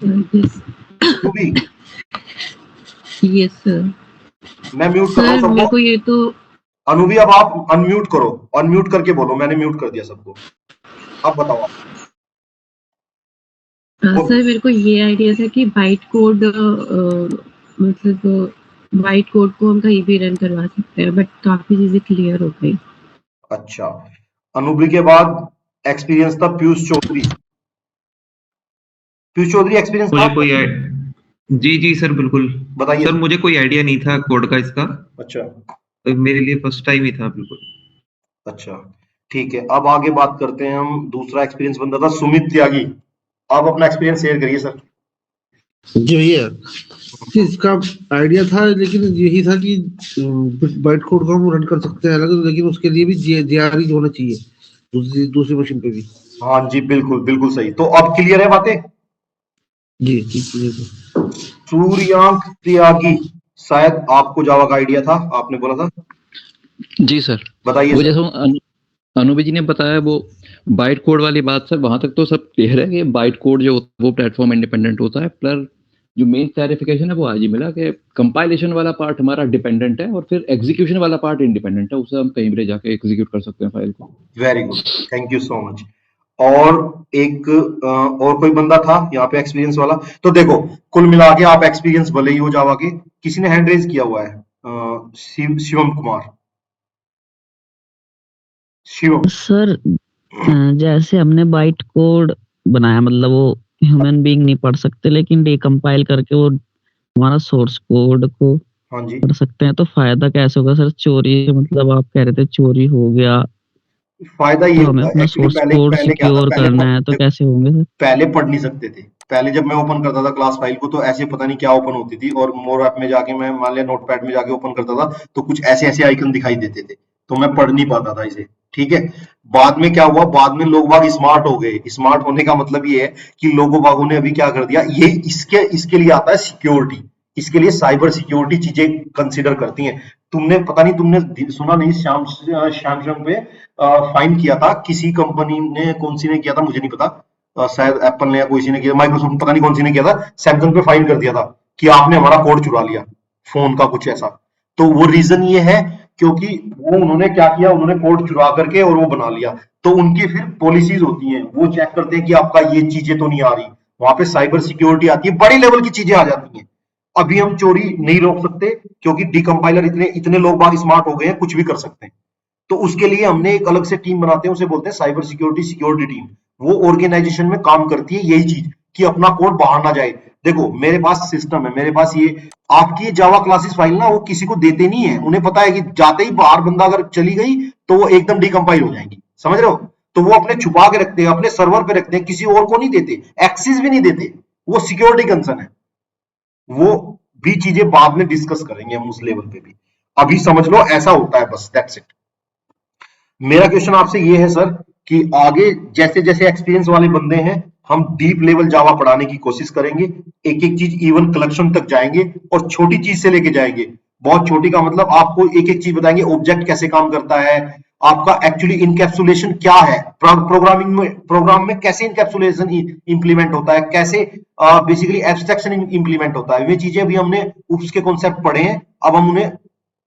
[SPEAKER 1] अनुपी,
[SPEAKER 3] यस सर।
[SPEAKER 1] मैं म्यूट कर रहा हूँ
[SPEAKER 3] सर मेरे
[SPEAKER 1] सबको।
[SPEAKER 3] को ये तो
[SPEAKER 1] अनुपी अब आप अनम्यूट करो, अनम्यूट करके बोलो, मैंने म्यूट कर दिया सबको। अब बताओ आप।
[SPEAKER 3] सर मेरे को ये आइडिया था कि बाइट कोड मतलब बाइट कोड को हम कहीं भी रन करवा सकते हैं, बट काफी चीजें क्लियर हो गई।
[SPEAKER 1] अच्छा, अनुपी के बाद एक्सपीरियंस था पीयूष चौधरी। पीयूष चौधरी एक्सपीरियंस था?
[SPEAKER 9] मुझे कोई जी जी सर बिल्कुल।
[SPEAKER 1] बताइए
[SPEAKER 9] सर मुझे कोई आइडिया नहीं था कोड का इसका,
[SPEAKER 1] अच्छा
[SPEAKER 9] तो मेरे लिए फर्स्ट टाइम ही था बिल्कुल।
[SPEAKER 1] अच्छा ठीक है, अब आगे बात करते हैं हम। दूसरा एक्सपीरियंस बंदा था सुमित त्यागी, आप अपना एक्सपीरियंस शेयर करिए सर।
[SPEAKER 10] जी भैया, इसका आइडिया था, लेकिन यही था कि बाइट कोड को हम रन कर सकते हैं अलग, लेकिन उसके लिए भी जेआरई होना चाहिए दूसरी मशीन पे भी।
[SPEAKER 1] हाँ जी बिल्कुल बिल्कुल सही। तो अब क्लियर है बातें?
[SPEAKER 10] जी ठीक है।
[SPEAKER 1] सूर्यांक त्यागी, शायद आपको जावा का आइडिया था, आपने बोला था।
[SPEAKER 8] जी सर।
[SPEAKER 1] बताइए
[SPEAKER 8] वो
[SPEAKER 1] सर।
[SPEAKER 8] जैसे अनुबी जी ने बताया वो बाइट कोड वाली बात, सर वहां तक तो सब क्लियर है कि बाइट कोड जो होता है वो प्लेटफॉर्म इंडिपेंडेंट होता है, पर जो मेन क्लैरिफिकेशन है वो आज ही मिला कि कंपाइलेशन वाला पार्ट हमारा डिपेंडेंट है और फिर एग्जीक्यूशन वाला पार्ट इंडिपेंडेंट है, उसे हम कहीं भी जाके एग्जीक्यूट कर सकते हैं फाइल को।
[SPEAKER 1] Very good, thank you so much. और एक और कोई बंदा था यहाँ पे एक्सपीरियंस वाला? तो देखो कुल मिला के आप एक्सपीरियंस भले ही हो जावा के, किसी ने हैंड रेज किया हुआ है, शिवम कुमार। शिवम
[SPEAKER 11] सर जैसे हमने बाइट कोड बनाया, मतलब वो ह्यूमन बीइंग नहीं पढ़ सकते, लेकिन डिकम्पाइल करके वो हमारा सोर्स कोड को
[SPEAKER 1] हाँ जी
[SPEAKER 11] पढ़ सकते हैं, तो फायदा कैसे होगा सर? चोरी, मतलब आप कह रहे थे चोरी हो गया,
[SPEAKER 1] फायदा ये
[SPEAKER 11] तो हमें
[SPEAKER 1] होगा
[SPEAKER 11] अपना
[SPEAKER 1] एक्चुअली,
[SPEAKER 11] सोर्स
[SPEAKER 1] पहले
[SPEAKER 11] कोड
[SPEAKER 1] पहले क्या था,
[SPEAKER 11] सिक्योर करना है, तो कैसे होंगे सर?
[SPEAKER 1] पहले पढ़ नहीं सकते थे। पहले जब मैं ओपन करता था क्लास फाइल को तो ऐसे पता नहीं क्या ओपन होती थी, और मोर ऐप में जाके मैं मान लिया नोटपैड में जाके ओपन करता था तो कुछ ऐसे ऐसे आइकन दिखाई देते थे, तो मैं पढ़ नहीं पाता था इसे, ठीक है। बाद में क्या हुआ, बाद में लोग बाग स्मार्ट हो गए। स्मार्ट होने का मतलब ये है कि लोगों बागों ने अभी क्या कर दिया, ये इसके लिए आता है सिक्योरिटी, इसके लिए साइबर सिक्योरिटी चीजें कंसिडर करती हैं। तुमने पता नहीं, तुमने सुना नहीं, सैमसंग पे फाइन किया था किसी कंपनी ने, कौन सी ने किया था मुझे नहीं पता, शायद एप्पल ने या कोई सी ने किया, माइक्रोसॉफ्ट पता नहीं कौन सी ने किया था, सैमसंग पे फाइन कर दिया था कि आपने हमारा कोड चुरा लिया फोन का, कुछ ऐसा। तो वो रीजन ये है क्योंकि वो उन्होंने क्या किया, उन्होंने कोड चुरा करके और वो बना लिया। तो उनकी फिर पॉलिसीज होती हैं, वो चेक करते हैं कि आपका ये चीजें तो नहीं आ रही, वहां पे साइबर सिक्योरिटी आती है, बड़ी लेवल की चीजें आ जाती हैं। अभी हम चोरी नहीं रोक सकते क्योंकि डिकम्पाइलर इतने लोग बाग स्मार्ट हो गए हैं, कुछ भी कर सकते हैं। तो उसके लिए हमने एक अलग से टीम बनाते हैं, उसे बोलते हैं साइबर सिक्योरिटी टीम। वो ऑर्गेनाइजेशन में काम करती है यही चीज कि अपना कोड बाहर ना जाए। देखो मेरे पास सिस्टम है, मेरे पास ये आपकी जावा क्लासेस फाइल ना वो किसी को देते नहीं है, उन्हें पता है कि जाते ही बाहर बंदा अगर चली गई तो वो एकदम डिकम्पाइल हो जाएंगी, समझ रहे हो? तो वो अपने छुपा के रखते हैं, अपने सर्वर पे रखते हैं, किसी और को नहीं देते, एक्सेस भी नहीं देते, वो सिक्योरिटी कंसर्न है। वो भी चीजें बाद में डिस्कस करेंगे हम उस लेवल पे भी, अभी समझ लो ऐसा होता है बस, दैट्स इट। मेरा क्वेश्चन आपसे ये है सर कि आगे जैसे जैसे एक्सपीरियंस वाले बंदे हैं हम डीप लेवल जावा पढ़ाने की कोशिश करेंगे, एक एक चीज इवन कलेक्शन तक जाएंगे और छोटी चीज से लेके जाएंगे। बहुत छोटी का मतलब आपको एक एक चीज बताएंगे, ऑब्जेक्ट कैसे काम करता है, आपका एक्चुअली इनकैप्सुलेशन क्या है, प्रोग्राम में कैसे इनकैप्सुलेशन इंप्लीमेंट होता है, कैसे बेसिकली एब्स्ट्रैक्शन इंप्लीमेंट होता है, वे चीजें भी हमने उसके कॉन्सेप्ट पढ़े हैं। अब हम उन्हें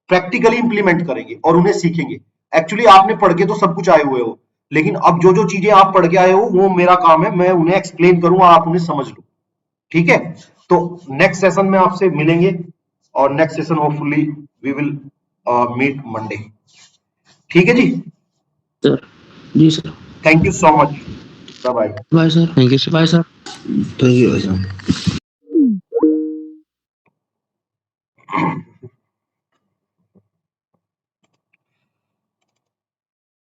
[SPEAKER 1] प्रैक्टिकली इंप्लीमेंट करेंगे और उन्हें सीखेंगे। एक्चुअली आपने पढ़ के तो सब कुछ आए हुए हो, लेकिन अब जो जो चीजें आप पढ़ के आए हो वो मेरा काम है, मैं उन्हें एक्सप्लेन करूंगा, आप उन्हें समझ लो, ठीक है? तो नेक्स्ट सेशन में आपसे मिलेंगे और next session hopefully we will meet Monday, ठीक है जी?
[SPEAKER 2] सर जी sir,
[SPEAKER 1] thank you so much, bye
[SPEAKER 2] bye sir,
[SPEAKER 4] thank you sir.
[SPEAKER 2] Bye sir.
[SPEAKER 10] Thank you भाई साहब।